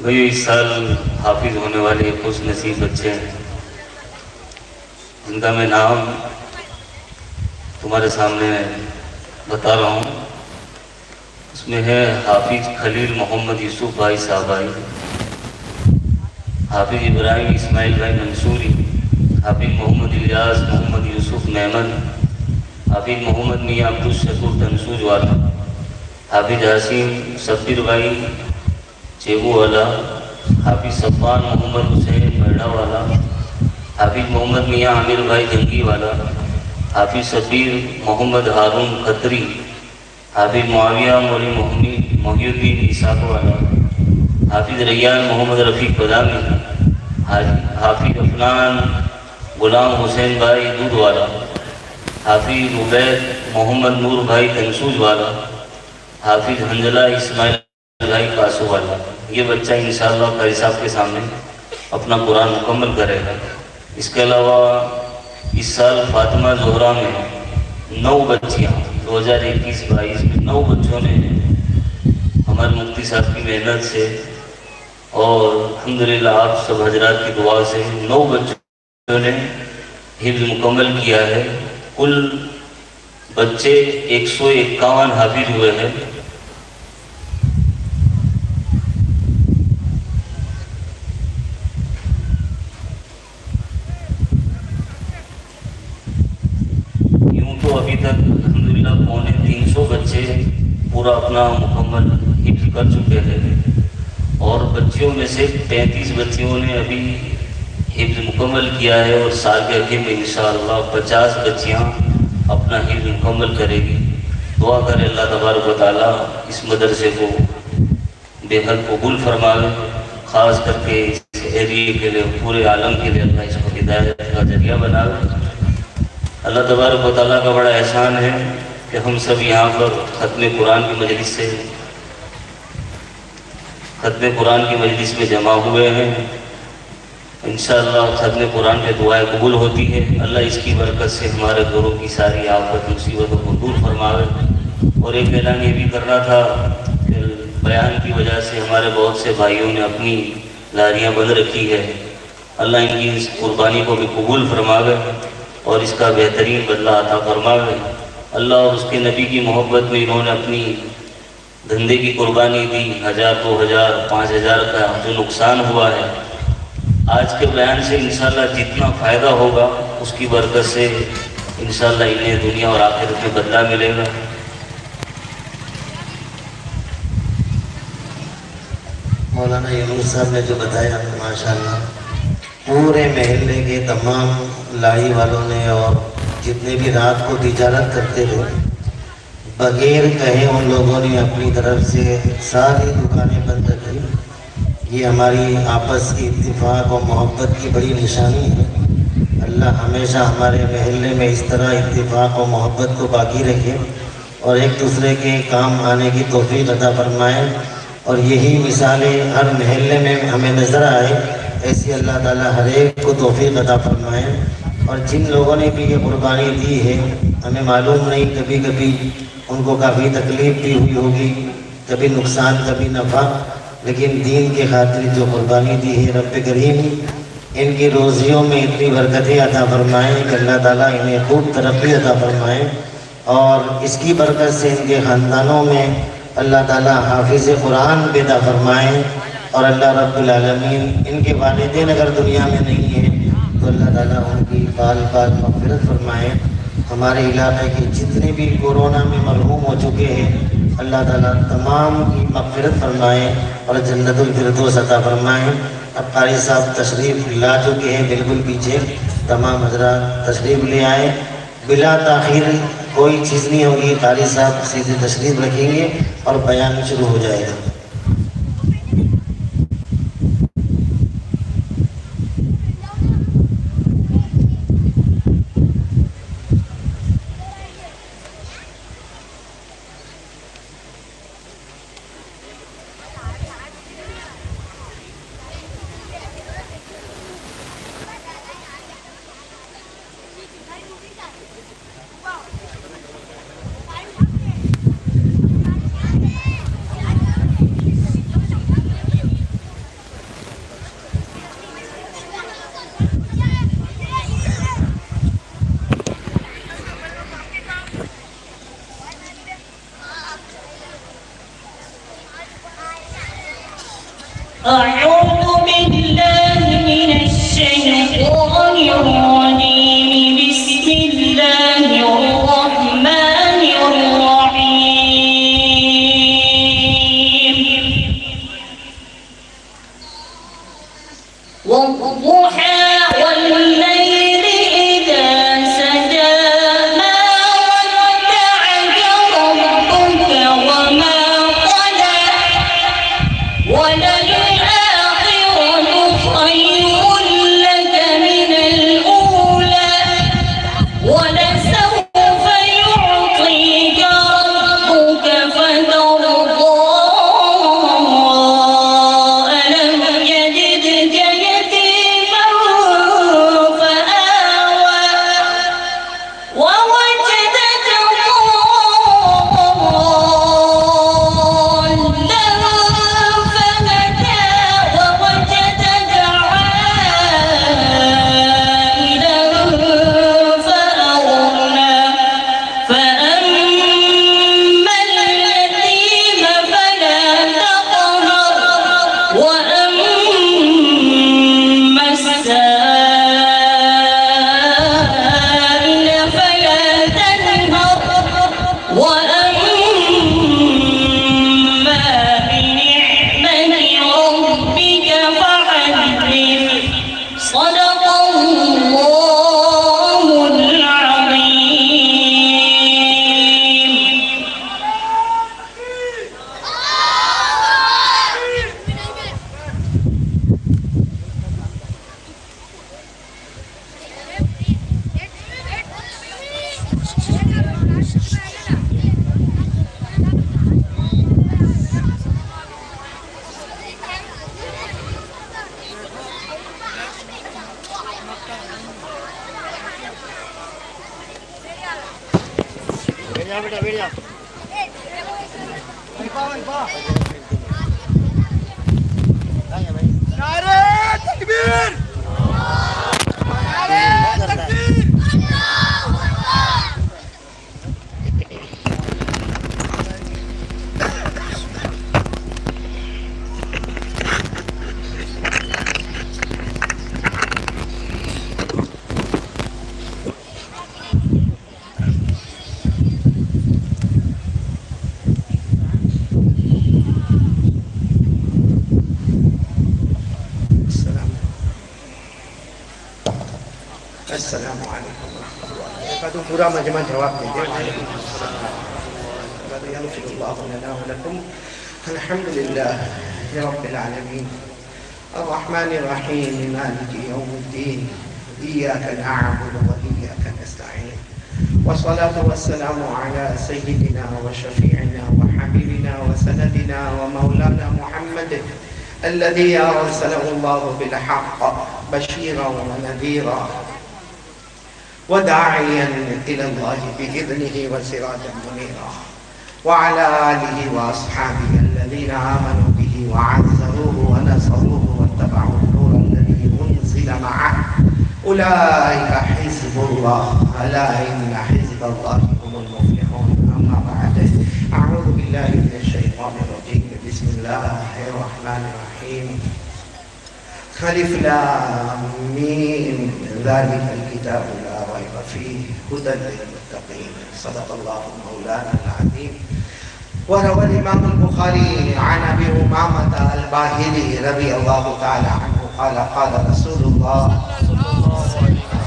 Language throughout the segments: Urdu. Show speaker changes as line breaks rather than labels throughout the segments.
بھائی اس سال حافظ ہونے والے خوش نصیب بچے ہیں جن کا میں نام تمہارے سامنے بتا رہا ہوں. اس میں ہے حافظ خلیل محمد یوسف بھائی صاحب بھائی، حافظ ابراہیم اسماعیل بھائی منصوری، حافظ محمد الیاس محمد یوسف میمن، حافظ محمد میاں عبدالشکور تنسوج والا، حافظ حسین صبر بھائی چیبو والا، حافظ صفان محمد حسین میڑا والا، حافظ محمد میاں عامر بھائی جنگی والا، حافظ صبیر محمد ہارون قطری، حافظ معاویہ مولی محی الدین اسحاق والا، حافظ ریان محمد رفیق بادامی، حافظ عفنان غلام حسین بھائی دودھ والا، حافظ عبید محمد نور بھائی تنسوج والا، حافظ حنزلہ اسماعیل بھائی کاسو والا. یہ بچہ انشاءاللہ قاری صاحب کے سامنے اپنا قرآن مکمل کرے گا. اس کے علاوہ اس سال فاطمہ زہرا میں 9 بچیاں 2021-22 میں 9 بچوں نے ہمارے مفتی صاحب کی محنت سے اور الحمدللہ آپ سب حضرات کی دعا سے 9 بچوں نے حفظ مکمل کیا ہے. کل بچے 151 حافظ ہوئے ہیں. یوں تو ابھی تک الحمدللہ 250 بچے پورا اپنا مکمل حفظ کر چکے ہیں اور بچیوں میں سے 35 بچیوں نے ابھی حفظ مکمل کیا ہے اور سال کے آخر میں انشاءاللہ 50 بچیاں اپنا حفظ مکمل کرے گی. دعا کرے اللہ تبارک و تعالیٰ اس مدرسے کو بے حد قبول فرمائے، خاص کر کے اس ایریے کے لیے پورے عالم کے لیے اللہ اس کو ہدایت کا ذریعہ بنائے. اللہ تبارک و تعالیٰ کا بڑا احسان ہے کہ ہم سب یہاں پر ختم قرآن کی مجلس میں جمع ہوئے ہیں. انشاءاللہ ختم قرآن پہ دعائیں قبول ہوتی ہے. اللہ اس کی برکت سے ہمارے گھروں کی ساری آفت مصیبتوں کو دور فرماوے. اور ایک اعلان یہ بھی کرنا تھا کہ بیان کی وجہ سے ہمارے بہت سے بھائیوں نے اپنی لاریاں بند رکھی ہے. اللہ ان کی اس قربانی کو بھی قبول فرماوے اور اس کا بہترین بدلہ عطا فرماوے. اللہ اور اس کے نبی کی محبت میں انہوں نے اپنی دھندے کی قربانی دی. 1000 2000 5000 کا جو نقصان ہوا ہے، آج کے بیان سے انشاءاللہ جتنا فائدہ ہوگا اس کی برکت سے انشاءاللہ انہیں دنیا اور آخرت میں بدلہ ملے گا.
مولانا یونس صاحب نے جو بتایا ماشاءاللہ پورے محلے کے تمام لائی والوں نے اور جتنے بھی رات کو تجارت کرتے تھے بغیر کہے ان لوگوں نے اپنی طرف سے ساری دکانیں بند رکھی. یہ ہماری آپس کی اتفاق اور محبت کی بڑی نشانی ہے. اللہ ہمیشہ ہمارے محلے میں اس طرح اتفاق اور محبت کو باقی رکھے اور ایک دوسرے کے کام آنے کی توفیق عطا فرمائے. اور یہی مثالیں ہر محلے میں ہمیں نظر آئے، ایسی اللہ تعالیٰ ہر ایک کو توفیق عطا فرمائے. اور جن لوگوں نے بھی یہ قربانی دی ہے ہمیں معلوم نہیں، کبھی کبھی ان کو کافی تکلیف بھی ہوئی ہوگی، کبھی نقصان کبھی نفع، لیکن دین کے خاطر جو قربانی دی ہے رب کریم ان کی روزیوں میں اتنی برکتیں عطا فرمائیں کہ اللہ تعالیٰ انہیں خوب ترقی عطا فرمائیں. اور اس کی برکت سے ان کے خاندانوں میں اللہ تعالیٰ حافظ قرآن پیدا فرمائیں. اور اللہ رب العالمین ان کے والدین اگر دنیا میں نہیں ہیں تو اللہ تعالیٰ ان کی بال بال مغفرت فرمائیں. ہمارے علاقے کے جتنے بھی کورونا میں مرحوم ہو چکے ہیں اللہ تعالیٰ تمام کی مغفرت فرمائیں اور جنت الفردوس عطا فرمائیں. اب قاری صاحب تشریف لا چکے ہیں، بالکل پیچھے تمام حضرات تشریف لے آئیں. بلا تاخیر کوئی چیز نہیں ہوگی، قاری صاحب سیدھے تشریف رکھیں گے اور بیان شروع ہو جائے گا.
أعوذ بالله من الشيطان الرجيم. بسم الله الرحمن الرحيم. والضحى والليل إذا سجى ما ودعك ربك وما قلى وللآخرة خير لك من الأولى ولسوف يعطيك ربك فترضى ألم يجدك يتيما فآوى ووجدك ضالا فهدى ووجدك عائلا فأغنى فأما اليتيم فلا تقهر وأما السائل فلا تنهر وأما بنعمة ربك فحدث. صدق الله العظيم.
السلام علیکم ورحمۃ اللہ وبرکاتہ. پورا مجمع جواب دے دے. یغفر اللہ لنا ولکم. الحمد للہ رب العالمین الرحمن الرحیم مالک یوم الدین ایاک نعبد وإیاک نستعین والصلاة والسلام على سيدنا وشفيعنا وحبيبنا وسندنا ومولانا محمد الذي أرسله الله بالحق بشيرا ونذيرا وداعيا إلى الله بإذنه وسراجا منيرا وعلى آله وأصحابه الذين آمنوا به وعزروه ونصروه واتبعوا النور الذي أنزل معه أولئك حزب الله ألا إن حزب الله هم المفلحون. أما بعد أعوذ بالله من الشيطان الرجيم. بسم الله الرحمن الرحيم. ألف لام ميم ذلك الكتاب لا ريب فيه هدى للمتقين. صدق الله مولانا العظيم. وروى الإمام البخاري عن أبي أمامة الباهلي رضي الله تعالى عنه قال قال رسول الله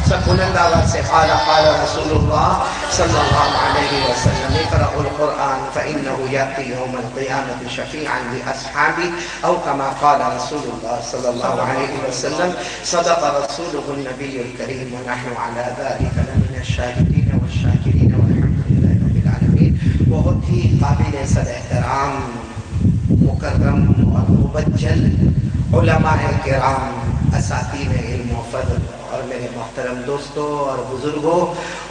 سكن الدعوة قال قال رسول الله صلى الله عليه وسلم اقرأوا القرآن فإنه يأتي يوم القيامة شفيعا لأصحابه أو كما قال رسول الله صلى الله عليه وسلم. صدق رسوله النبي الكريم ونحن على ذلك لمن الشاهدين والشاكرين والحمد لله رب العالمين. بہت ہی قابل صد احترام مکرم اور مبجل علماء کرام اساتین علم و فضل اور میرے محترم دوستوں اور بزرگوں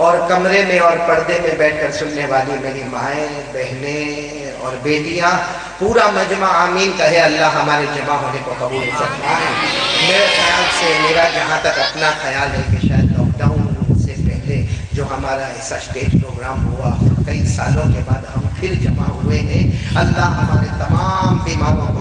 اور کمرے میں اور پردے میں بیٹھ کر سننے والی میری مائیں بہنیں اور بیٹیاں پورا مجمع آمین کہے. اللہ ہمارے جمع ہونے کو قبول فرمائے. میرے خیال سے میرا جہاں تک اپنا خیال ہے کہ شاید لاک ڈاؤن سے پہلے جو ہمارا ایسا اسٹیج پروگرام ہوا کئی سالوں کے بعد ہم پھر جمع ہوئے ہیں. اللہ ہمارے تمام بیماروں کو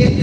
1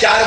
4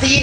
3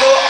2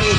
3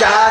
4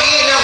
3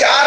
4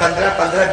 15-15,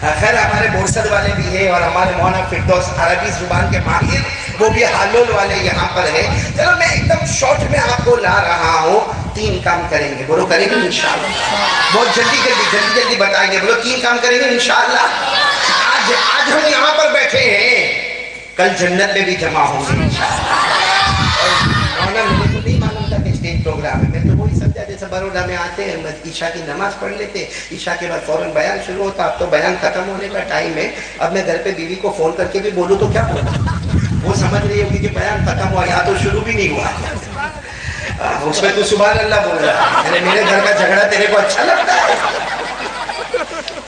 خیر ہمارے بورسد والے بھی ہیں اور ہمارے مولانا فردوس عربی زبان کے ماہر وہ بھی حلول والے یہاں پر ہے. چلو میں ایک دم شارٹ میں آپ کو لا رہا ہوں. 3 کام کریں گے, بولو کریں گے انشاءاللہ. بہت جلدی بتائیں گے. بولو 3 کام کریں گے انشاءاللہ. آج ہم یہاں پر بیٹھے ہیں, کل جنت میں بھی جمع ہوں گے انشاءاللہ. اور مولانا مجھے تو نہیں معلوم تھا کہ اسٹیج پروگرام ہے. میں تو وہی سمجھا جیسے بروڈا میں آتے ہیں عشاء کی نماز پڑھ لیتے, عشاء کے بعد فوراً بیان شروع ہوتا. اب تو بیان ختم ہونے کا ٹائم ہے. اب میں گھر پہ بیوی کو فون کر کے بھی بولوں تو کیا بولوں, وہ سمجھ رہی ہوگی کہ بیان ختم ہوا, یہاں تو شروع بھی نہیں ہوا. اس میں تو سبحان اللہ بول رہا ہے. میرے گھر کا جھگڑا تیرے کو اچھا لگتا ہے؟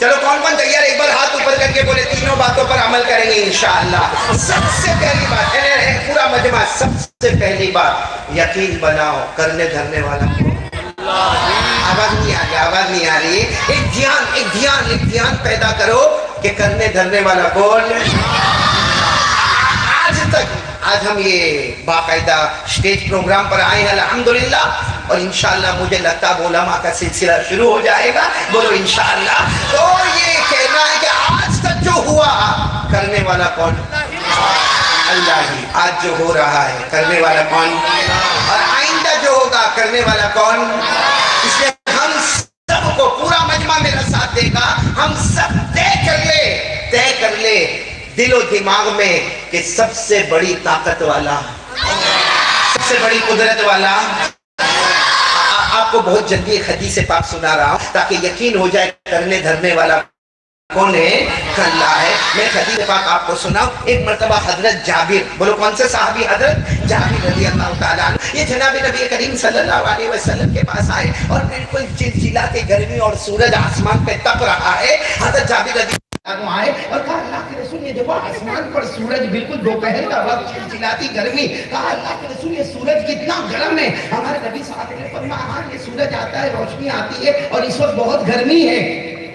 چلو کون تیار, ایک بار ہاتھ اوپر کر کے بولے تینوں باتوں پر عمل کریں گے انشاءاللہ. سب سے پہلی بات, پورا مجمع, سب سے پہلی بات یقین بناؤ کرنے دھرنے والا آواز نہیں آ رہی. ایک دھیان پیدا کرو کہ کرنے دھرنے والا کون. آج ہم یہ باقاعدہ اسٹیج پروگرام پر آئے ہیں الحمدللہ, اور انشاءاللہ مجھے لگتا ہے علماء کا سلسلہ شروع ہو جائے گا. بولو انشاءاللہ. تو یہ کہنا ہے کہ آج تک جو ہوا کرنے والا کون؟ اللہ ہی. آج جو ہو رہا ہے کرنے والا کون؟ اور آئندہ جو ہوگا کرنے والا کون؟ اس لیے ہم سب کو, پورا مجمع میرا ساتھ دے گا, ہم سب طے کر لے دل و دماغ میں کہ سب سے بڑی طاقت والا, سب سے بڑی قدرت والا. آپ کو بہت جلدی ایک حدیث پاک سنا رہا ہوں تاکہ یقین ہو جائے کرنے دھرنے والا کون ہے, اللہ ہے. میں حدیث پاک آپ کو سناؤں. ایک مرتبہ حضرت جابر, بولو کون سے صحابی, حضرت جابر رضی اللہ تعالیٰ عنہ, یہ جناب نبی کریم صلی اللہ علیہ وسلم کے پاس آئے اور بالکل چلچلاتی گرمی اور سورج آسمان پہ تپ رہا ہے. حضرت جابر رضی آئے اور کہا اللہ کے رسول, یہ دیکھو آسمان پر سورج بالکل دوپہر کا وقت, چلچلاتی گرمی. کہا اللہ کے رسول یہ سورج کتنا گرم ہے. ہمارے نبی صاحب نے فرمایا ہاں یہ سورج آتا ہے, روشنی آتی ہے اور اس وقت بہت گرمی ہے.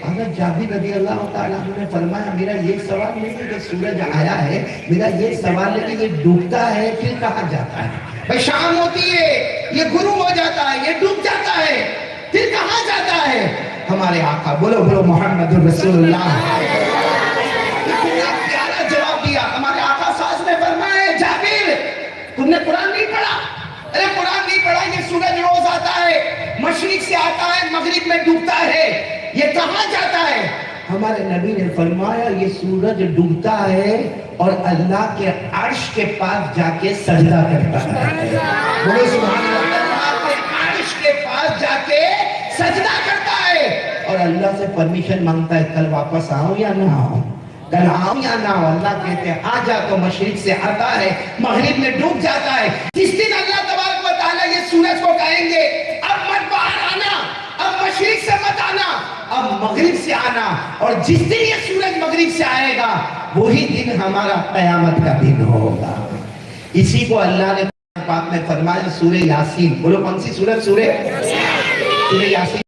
حضرت جابر رضی اللہ تعالیٰ عنہ نے فرمایا میرا یہ سوال نہیں ہے کہ سورج آیا ہے, میرا یہ سوال ہے کہ یہ ڈوبتا ہے پھر کہاں جاتا ہے. بھائی شام ہوتی ہے, یہ غروب ہو جاتا ہے, یہ ڈوب جاتا ہے, پھر کہاں جاتا ہے. ہمارے آقا, بولو محمد رسول اللہ, اتنا پیارا جواب دیا. ہمارے آقا ساز نے فرمایا جابر تم نے قرآن نہیں پڑھا. ارے قرآن نہیں پڑھا, یہ سورج روز آتا ہے, مشرق سے آتا ہے, مغرب میں ڈوبتا ہے, یہ کہاں جاتا ہے. ہمارے نبی نے فرمایا یہ سورج ڈوبتا ہے اور اللہ کے عرش کے پاس جا کے سجدہ کرتا ہے. بولو سبحان اللہ. اللہ کے عرش کے پاس جا کے سجدہ کرتا ہے اور اللہ سے پرمیشن مانگتا ہے کل واپس آؤں یا نہ آؤں, کل آؤں یا نہ آؤں. اللہ کہتے ہیں آ جا, تو مشرق سے آتا ہے, مغرب میں ڈوب جاتا ہے. جس دن اللہ تبارک و تعالیٰ یہ سورج کو کہیں گے اب مت باہر آنا, اب مشرق سے مت آنا, اب مغرب سے آنا, اور جس دن یہ سورج مغرب سے آئے گا وہی دن ہمارا قیامت کا دن ہوگا. اسی کو اللہ نے پاک میں فرمایا سورہ یاسین. بولو کون سی سورت؟ سورہ یاسین.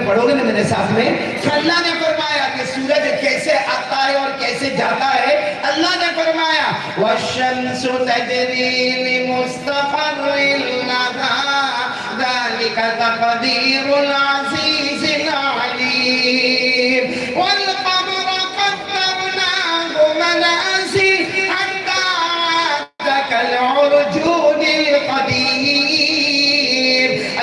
پڑھو گے نا میرے ساتھ میں. اللہ نے فرمایا کہ سورج کیسے آتا ہے اور کیسے جاتا ہے. اللہ نے فرمایا وَالشَّمْسُ تَجْرِي لِمُسْتَقَرٍّ لَهَا ذَلِكَ تَقْدِيرُ الْعَزِيزِ الْعَلِيمِ وَالْقَمَرَ قَدَّرْنَاهُ مَنَازِلَ حَتَّى عَادَ كَالْعُرْجُونِ الْقَدِيمِ.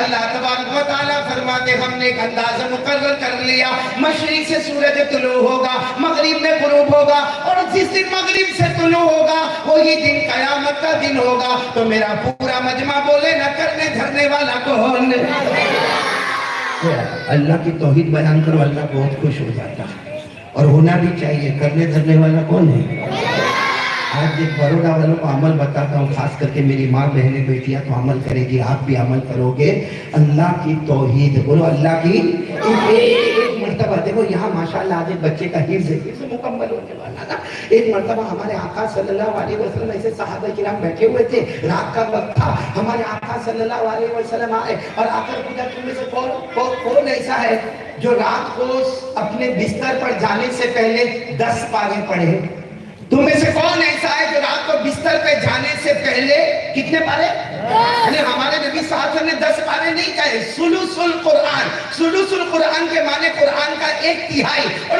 اللہ تبارک و تعالیٰ فرماتے ہم نے ایک اندازہ مقرر کر لیا, مشرق سے سورج طلوع ہوگا, مغرب میں غروب ہوگا, اور جس دن مغرب سے طلوع ہوگا وہی دن قیامت کا دن ہوگا. تو میرا پورا مجمع بولے نہ کرنے دھرنے والا کون؟ اللہ کی توحید بیان کرو, اللہ بہت خوش ہو جاتا ہے, اور ہونا بھی چاہیے. کرنے دھرنے والا کون ہے؟ آج ایک بروڈا والوں کو عمل بتاتا ہوں, خاص کر کے میری ماں بہنیں بیٹیاں تو عمل کرے گی, آپ بھی عمل کرو گے. اللہ کی توحید, بولو اللہ کی. ایک مرتبہ دیکھو یہاں ماشاءاللہ آج ایک بچے کا حفظ مکمل ہونے والا نا. ایک مرتبہ ہمارے آقا صلی اللہ علیہ وسلم ایسے صحابہ کرام بیٹھے ہوئے تھے, رات کا وقت تھا. ہمارے آقا صلی اللہ علیہ وسلم آئے اور آ کر پوچھا تم میں سے کون ایسا ہے جو رات کو اپنے بستر پر جانے سے پہلے 10 پارے پڑھے. تم میں سے کون ایسا ہے جو رات کو بستر پہ جانے سے پہلے کتنے پارے؟ یعنی ہمارے نبی صاحب نے 10 پارے نہیں کہے, سلوس القرآن. سلوس القرآن کے معنی قرآن کا 1/3. اور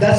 10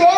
2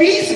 20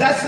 10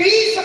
20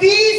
30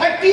30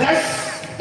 10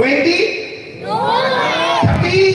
20 30।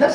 10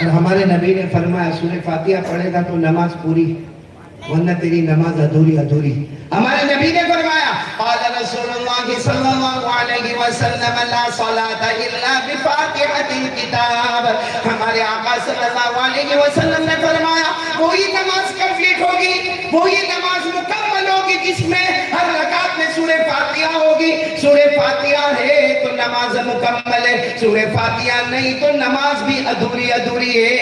اور ہمارے نبی نے فرمایا سورہ فاتحہ پڑھے گا تو نماز پوری، ورنہ تیری نماز ادھوری ادھوری۔ ہمارے نبی نے فرمایا قال رسول اللہ صلی اللہ علیہ وسلم لا صلاۃ الا بفاتحۃ الکتاب۔ ہمارے آقا صلی اللہ علیہ وسلم نے فرمایا وہی نماز کمپلیٹ ہوگی، وہی نماز مکمل ہوگی جس میں ہر رکعت میں سورہ فاتحہ ہوگی۔ سورہ فاتحہ ہے تو نماز مکمل ہے، سورہ فاتحہ نہیں تو نماز بھی ادھوری ادھوری ہے۔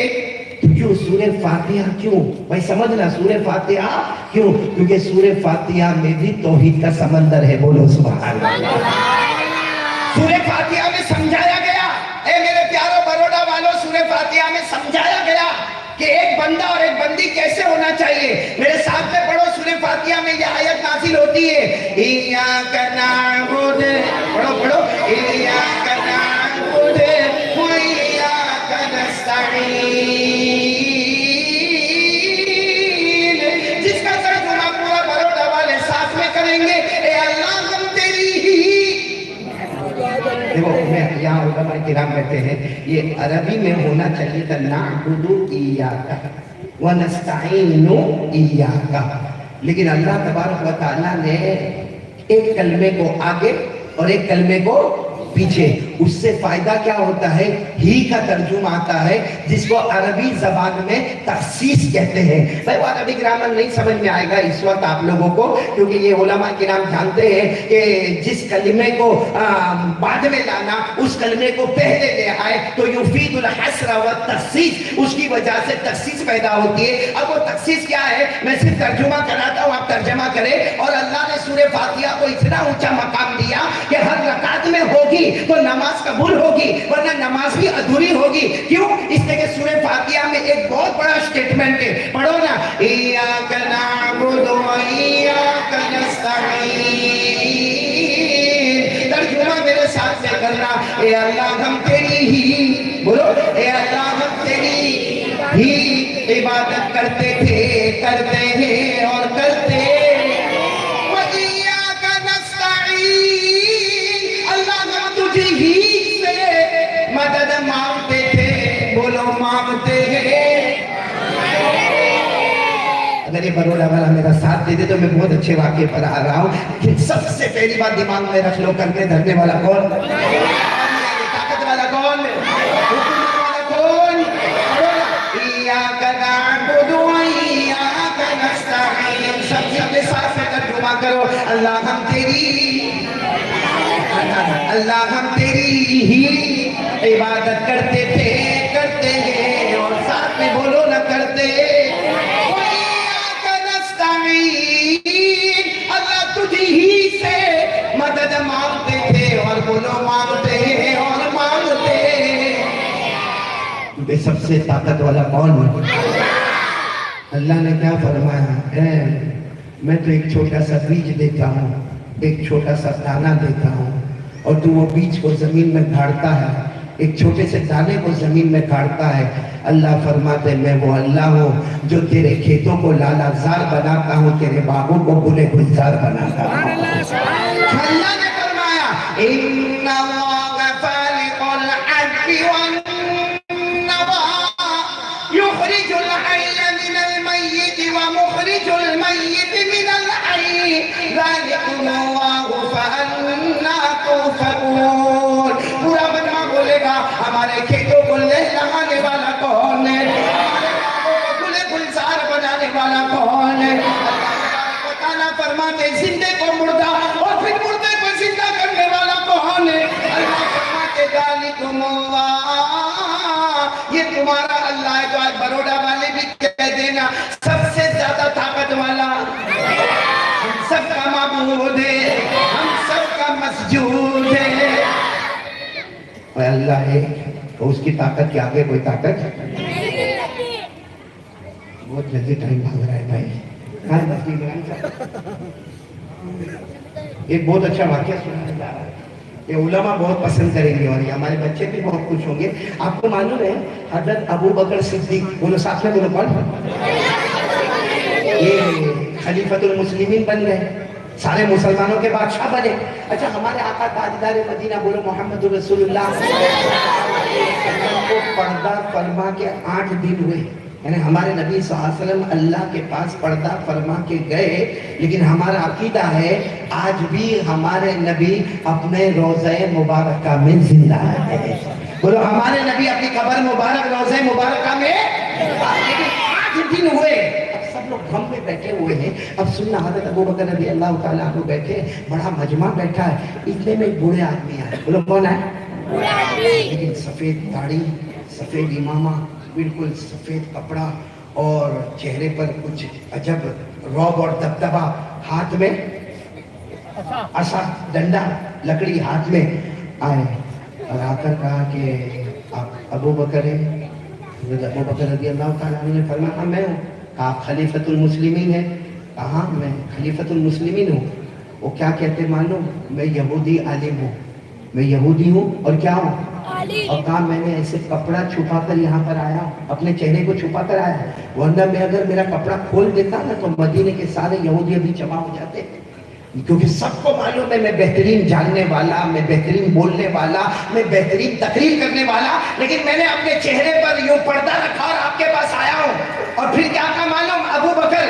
کیوں سورہ فاتحہ کیوں؟ بھائی سمجھنا سورہ فاتحہ کیوں؟ کیونکہ سورہ فاتحہ میں بھی توحید کا سمندر ہے، بولو سبحان اللہ۔ سورہ فاتحہ میں سمجھایا گیا، اے میرے پیارو بروڈا والوں، سورہ فاتحہ میں سمجھایا گیا کہ ایک بندہ اور ایک بندی کیسے ہونا چاہیے۔ میرے ساتھ میں پڑھو، سورہ فاتحہ میں یہ آیت نازل ہوتی ہے ایاک نعبد، پڑھو پڑھو، ایاک نعبد و ایاک نستعین۔ جس کا ترجمہ پورا بروڈا والے ساتھ میں کریں گے، اے اللہ ہم تیری ہی۔ دیکھو میں یہاں علماء کرام کہتے ہیں یہ عربی میں ہونا چاہیے تھا نعبد ایاک و نستعین ایاک، لیکن اللہ تبارک و تعالیٰ نے ایک کلمے کو آگے اور ایک کلمے کو پیچھے، اس سے فائدہ کیا ہوتا ہے؟ ہی کا ترجمہ آتا ہے جس کو عربی زبان میں تخصیص کہتے ہیں۔ بھائی وہ عربی گرامر نہیں سمجھ میں آئے گا اس وقت آپ لوگوں کو، کیونکہ یہ علماء کرام جانتے ہیں کہ جس کلمے کو بعد میں لانا اس کلمے کو پہلے لے آئے تو یفید الحصر و تخصیص، اس کی وجہ سے تخصیص پیدا ہوتی ہے۔ اب وہ تخصیص کیا ہے؟ میں صرف ترجمہ کراتا ہوں، آپ ترجمہ کریں۔ اور اللہ نے سورہ فاتحہ کو اتنا اونچا مقام دیا کہ ہر رکعت میں ہوگی تو نماز قبول ہوگی، ورنہ نماز بھی ادھوری ہوگی۔ کیوں؟ اس لیے کہ سورہ فاتحہ میں ایک بہت بڑا سٹیٹمنٹ ہے، پڑھو نا، ایاک نعبد و ایاک نستعین۔ ترجمہ میرے ساتھ سے کرنا، اے اللہ ہم تیری ہی، بولو اے اللہ ہم تیری ہی عبادت کرتے تھے، کرتے ہیں اور کرتے ہیں۔ مدد مانگتے تھے، بولو مانگتے ہیں۔ اگر یہ بروڑا والا میرا ساتھ دے دے تو میں بہت اچھے واقعے پر آ رہا ہوں، لیکن سب سے پہلی بات دماغ میں رکھ لو، کرنے دھرنے والا کون؟ طاقت والا کون؟ حکومت والا کون؟ ایاک نعبد و ایاک نستعین۔ سب اپنے ساتھ میں ترجمہ کرو، اللہ ہم تیری، اللہ ہم تیری ہی عبادت کرتے تھے، کرتے ہیں اور ساتھ میں بولو نہ کرتے۔ وَإِيَّاكَ نَسْتَعِينُ، اللہ تجھی ہی سے مدد مانگتے تھے اور بولو مانگتے ہیں اور مانگتے ہیں۔ بے سب سے طاقت والا کون ہے؟ اللہ نے کیا فرمایا؟ میں تو ایک چھوٹا سا بیج دیتا ہوں، ایک چھوٹا سا دانہ دیتا ہوں، اور تو وہ بیج کو زمین میں گاڑتا ہے، ایک چھوٹے سے دانے کو زمین میں گاڑتا ہے۔ اللہ فرماتے میں وہ اللہ ہوں جو تیرے کھیتوں کو لالا زار بناتا ہوں، تیرے باغوں کو گلے گلزار بناتا ہوں۔ اللہ نے فرمایا ان اللہ فالق الحب والنوى یخرج الحی من المیت ومخرج المیت من الحی ذالکم اللہ فأنا تؤفکون۔ پورا بننا بولے گا ہمارے کھیتوں کو لہلانے والا کون ہے؟ ہمارے باغوں کو گلے گلزار بنانے والا کون ہے؟ اللہ تعالیٰ فرماتے زندے کو مردہ اور پھر مردے کو زندہ کرنے والا کون ہے؟ اللہ فرماتے ذالکم اللہ، یہ تمہارا اللہ ہے۔ تو آج بروڈا والے بھی کہہ دینا سب سے زیادہ طاقت والا ہم سب کا معبود ہے، ہم سب کا مسجود ہے۔ اور اللہ ہے تو اس کی طاقت کے آگے کوئی طاقت بہت جلدی ٹائم بھاگ رہا ہے بھائی۔ ایک بہت اچھا واقعہ سنانے جا رہا ہے، یہ علماء بہت پسند کریں گے اور یہ ہمارے بچے بھی بہت خوش ہوں گے۔ آپ کو معلوم ہے حضرت ابو بکر صدیق، بولو ساتھ میں بولو کون؟ یہ خلیفۃ المسلمین بن گئے، سارے مسلمانوں کے بادشاہ بنے۔ اچھا ہمارے آقا تاجدار مدینہ بولو محمد رسول اللہ کو پردہ فرما کے 8 دن ہوئے. یعنی ہمارے نبی صلی اللہ علیہ وسلم اللہ کے پاس پردہ فرما کے گئے، لیکن ہمارا عقیدہ ہے آج بھی ہمارے نبی اپنے روضہ مبارکہ میں زندہ ہے. بولو ہمارے نبی اپنی قبر مبارک روضہ مبارکہ میں، لیکن 8 دن ہوئے. اب سب لوگ غم میں بیٹھے ہوئے ہیں. اب سننا، حضرت ابوبکر رضی اللہ تعالیٰ عنہ بیٹھے، بڑا مجمع بیٹھا ہے. اتنے میں ایک بوڑھے آدمی آئے. بولو کون ہے؟ لیکن سفید داڑھی، سفید امامہ، بالکل سفید کپڑا، اور چہرے پر کچھ عجب رعب اور دبدبا. ہاتھ میں عصا، ڈنڈا، لکڑی ہاتھ میں آئے اور آ کر کہا کہ آپ ابو بکر ہیں؟ حضرت ابو بکر رضی اللہ تعالیٰ عنہ نے فرمایا ہاں میں ہوں. کہا آپ خلیفۃ المسلمین ہیں؟ کہا میں خلیفۃ المسلمین ہوں. وہ کیا کہتے معلوم؟ میں یہودی عالم ہوں، میں یہودی ہوں اور کیا ہوں؟ اور کہا میں نے ایسے کپڑا چھپا کر یہاں پر آیا ہوں، اپنے چہرے کو چھپا کر آیا ہوں، ورنہ میں اگر میرا کپڑا کھول دیتا نا تو مدینے کے سارے یہودی ابھی جمع ہو جاتے، کیونکہ سب کو معلوم ہے میں بہترین جاننے والا، میں بہترین بولنے والا، میں بہترین تقریر کرنے والا، لیکن میں نے اپنے چہرے پر یوں پردہ رکھا اور آپ کے پاس آیا ہوں. اور پھر کیا کہا معلوم؟ ابو بکر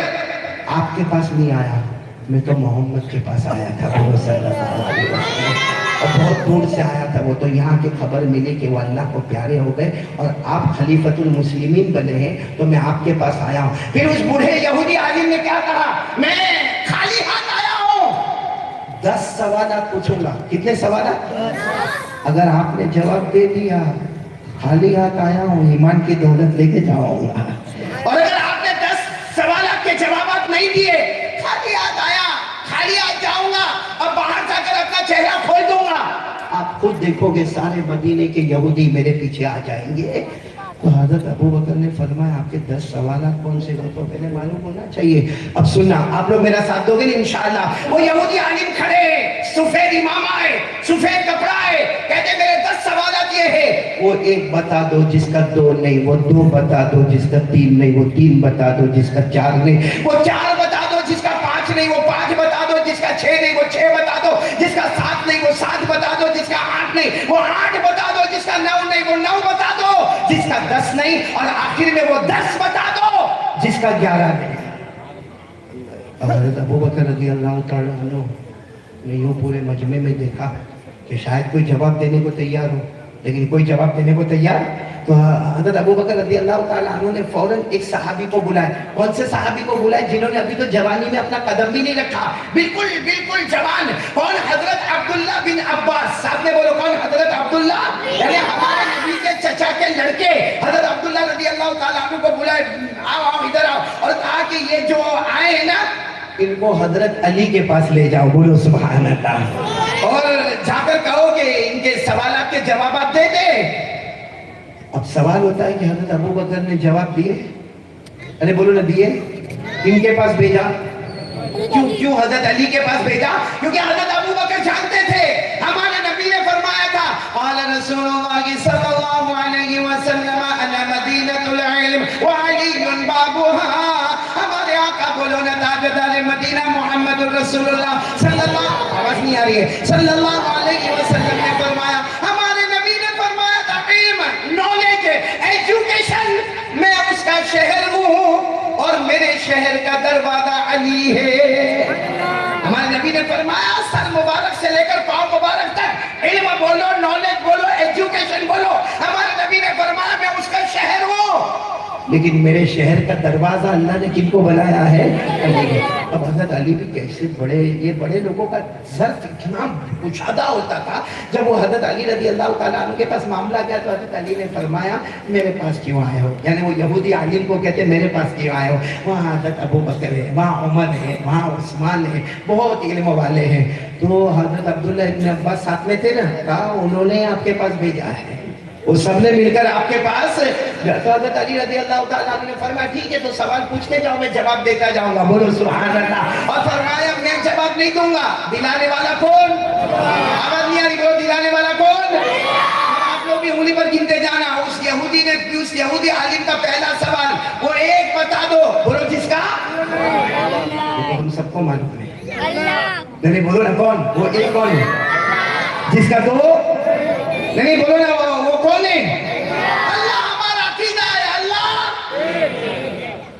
آپ کے پاس نہیں آیا، میں تو محمد کے پاس آیا تھا صلی اللہ علیہ وسلم. اور بہت دور سے آیا تھا وہ، تو یہاں کی خبر ملی کہ وہ اللہ کو پیارے ہو گئے اور آپ خلیفۃ المسلمین بنے ہیں، تو میں آپ کے پاس آیا ہوں. پھر اس بوڑھے یہودی عالم نے کیا کہا؟ میں خالی ہاتھ آیا ہوں، 10 سوالات پوچھوں گا. کتنے سوالات؟ اگر آپ نے جواب دے دیا خالی ہاتھ آیا ہوں، ایمان کی دولت لے کے جاؤں گا. اور اگر آپ نے 10 سوالات کے جوابات نہیں دیے، خالی ہاتھ آیا، خالی ہاتھ جاؤں گا، اب باہر جا کر اپنا چہرہ کھول دوں گا. آپ خود دیکھو گے سارے مدینے کے یہودی میرے پیچھے آ جائیں گے. تو حضرت ابو بکر نے فرمایا آپ کے 10 سوالات کون سے ہو؟ تو پہلے معلوم ہونا چاہیے. اب سننا، آپ لوگ میرا ساتھ دو گے انشاءاللہ. وہ یہودی عالم کھڑے، سفید امامہ ہے، سفید کپڑا ہے، کہتے میرے 10 سوالات یہ ہے. وہ 1 بتا دو جس کا 2 نہیں، وہ 2 بتا دو جس کا 3 نہیں، وہ 3 بتا دو جس کا 4 نہیں، وہ 4 بتا دو جس کا 5 نہیں، وہ 5 بتا دو جس کا 6 نہیں، وہ 6 بتا دو جس کا 7 نہیں، وہ 7 بتا دو جس کا 8 نہیں، وہ 8 بتا دو جس کا 9 نہیں، وہ 9 بتا دو جس کا 10 نہیں، اور آخر میں وہ 10 بتا دو جس کا 11 نہیں. حضرت ابو بکر رضی اللہ تعالیٰ عنہ نے یوں پورے مجمع میں دیکھا کہ شاید کوئی جواب دینے کو تیار ہو، لیکن کوئی جواب دینے کو تیار. تو حضرت ابو بکر رضی اللہ تعالیٰ عنہ نے فوراً ایک صحابی کو بلایا. کون سے صحابی کو بلایا؟ جنہوں نے ابھی تو جوانی میں اپنا قدم بھی نہیں رکھا، بالکل جوان. کون؟ حضرت عبداللہ بن عباس. ساتھ میں بولو کون؟ حضرت عبداللہ، یعنی ہمارے نبی کے چچا کے لڑکے حضرت عبداللہ رضی اللہ تعالیٰ عنہ کو بلایا. آؤ ادھر آؤ، اور کہا کہ یہ جو آئے ہیں نا ان کو حضرت علی کے پاس لے جاؤ. بولو سبحان اللہ. اور جا کر کہو کہ ان کے سوالات کے جوابات دے دے. اب سوال ہوتا ہے کہ حضرت ابو بکر نے جواب دیے؟ ارے بولو نہ دیے. ان کے پاس بھیجا. کیوں حضرت علی کے پاس بھیجا؟ کیونکہ حضرت ابو بکر جانتے تھے ہمارے نبی نے فرمایا تھا قال رسول اللہ صلی اللہ علیہ وسلم انا مدینۃ العلم وعلی بابها. ہمارے آقا بولو نا تاجدار مدینہ محمد الرسول اللہ صلی اللہ، آواز نہیں آ رہی ہے، صلی اللہ علیہ وسلم نے فرمایا، ہمارے نبی نے فرمایا تھا علم، نالج، ایجوکیشن، میں اس کا شہر ہوں اور میرے شہر کا دروازہ علی ہے. ہمارے نبی نے فرمایا سر مبارک سے لے کر پاؤں مبارک تک علم بولو، نالج بولو، ایجوکیشن بولو. ہمارے نبی نے فرمایا میں اس کا شہر ہوں، لیکن میرے شہر کا دروازہ اللہ نے کن کو بنایا ہے؟ علی. اب حضرت علی بھی کیسے بڑے، یہ بڑے لوگوں کا ظرف اتنا کشادہ ہوتا تھا. جب وہ حضرت علی رضی اللہ تعالیٰ عنہ کے پاس معاملہ گیا تو حضرت علی نے فرمایا میرے پاس کیوں آئے ہو؟ یعنی وہ یہودی عالم کو کہتے میرے پاس کیوں آئے ہو؟ وہاں حضرت ابو بکر ہے، وہاں عمر ہے، وہاں عثمان ہے، بہت علم والے ہیں. تو حضرت عبداللہ ابن عباس ساتھ میں تھے نا، کہا انہوں نے آپ کے پاس بھیجا ہے، وہ سب نے مل کر آپ کے پاس. تو حضرت علی رضی اللہ تعالیٰ عنہ نے فرمایا ٹھیک ہے تو سوال پوچھتے جاؤ، میں جواب دیتا جاؤں گا. بولو سبحان اللہ. اور فرمایا میں جواب نہیں دوں گا، دلانے والا کون؟ آواز نہیں آ رہی، بولو دلانے والا کون؟ آپ لوگ بھی انگلی پر گنتے جانا. اس یہودی نے، اس یہودی عالم کا پہلا سوال وہ 1 بتا دو. بولو جس کا، ہم سب کو معلوم ہے اللہ. نہیں بولو نا کون؟ وہ 1 کون ہے؟ جس کا 2 نہیں بولو نا وہ کون ہے؟ اللہ.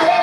2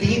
3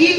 3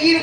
3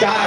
4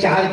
4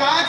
5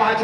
5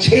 6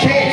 6।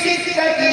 6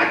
8।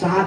7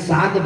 7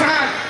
7।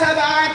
7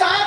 7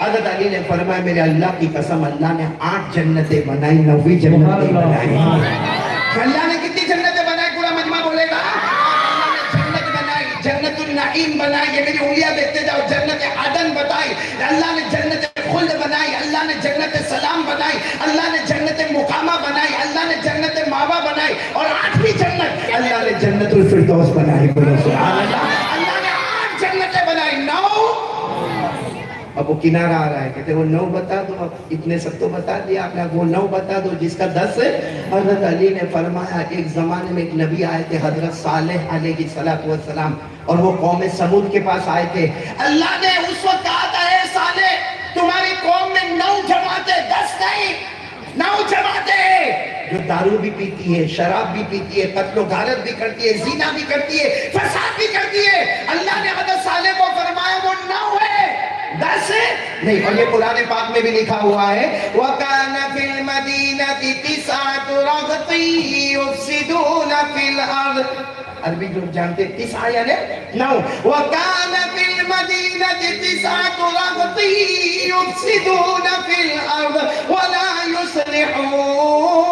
حضرت علی نے فرمایا میرے اللہ کی قسم اللہ نے 8 جنتیں بنائی 9ویں جنت نہیں بنائی. اللہ نے کتنی جنتیں بنائی پورا مجمع بولے گا. اللہ نے جنت بنائی, جنت النعیم بنائی, یہ میری انگلیاں دیکھتے جاؤ, جنت عدن بتائی, اللہ نے جنت خلد بنائی, اللہ نے جنت سلام بنائی, اللہ نے جنت مقامہ بنائی, اللہ نے جنت ماوا بنائی, اور 8ویں جنت اللہ نے جنت الفردوس بنائی. بولو سبحان اللہ. اللہ نے 8 جنتیں بنائی. 9 اب وہ کنارہ آ رہا ہے, کہتے وہ 9 بتا دو, اب اتنے سب تو بتا دیا آپ نے, وہ 9 بتا دو جس کا 10 ہے. حضرت علی نے فرمایا ایک زمانے میں ایک نبی آئے تھے حضرت صالح علیہ السلام, اور وہ قوم سمود کے پاس آئے تھے. اللہ نے اس وقت کہا تھا اے صالح تمہاری قوم میں 9 جماعتیں, 10 نہیں 9 جماعتیں جو دارو بھی پیتی ہے, شراب بھی پیتی ہے, قتل و غارت بھی کرتی ہے, زنا بھی کرتی ہے, فساد بھی کرتی ہے. اللہ نے حضرت صالح کو فرمایا وہ 9 ہے 10 نہیں. اور یہ قرآن پاک میں بھی لکھا ہوا ہے وَكَانَ فِي الْمَدِينَةِ 9 رَهْطٍ يُفْسِدُونَ فِي الْأَرْضِ. عربی لوگ جانتے 9 یعنی 9. وَكَانَ فِي الْمَدِينَةِ 9 رَهْطٍ يُفْسِدُونَ فِي الْأَرْضِ وَلَا يُصْلِحُونَ.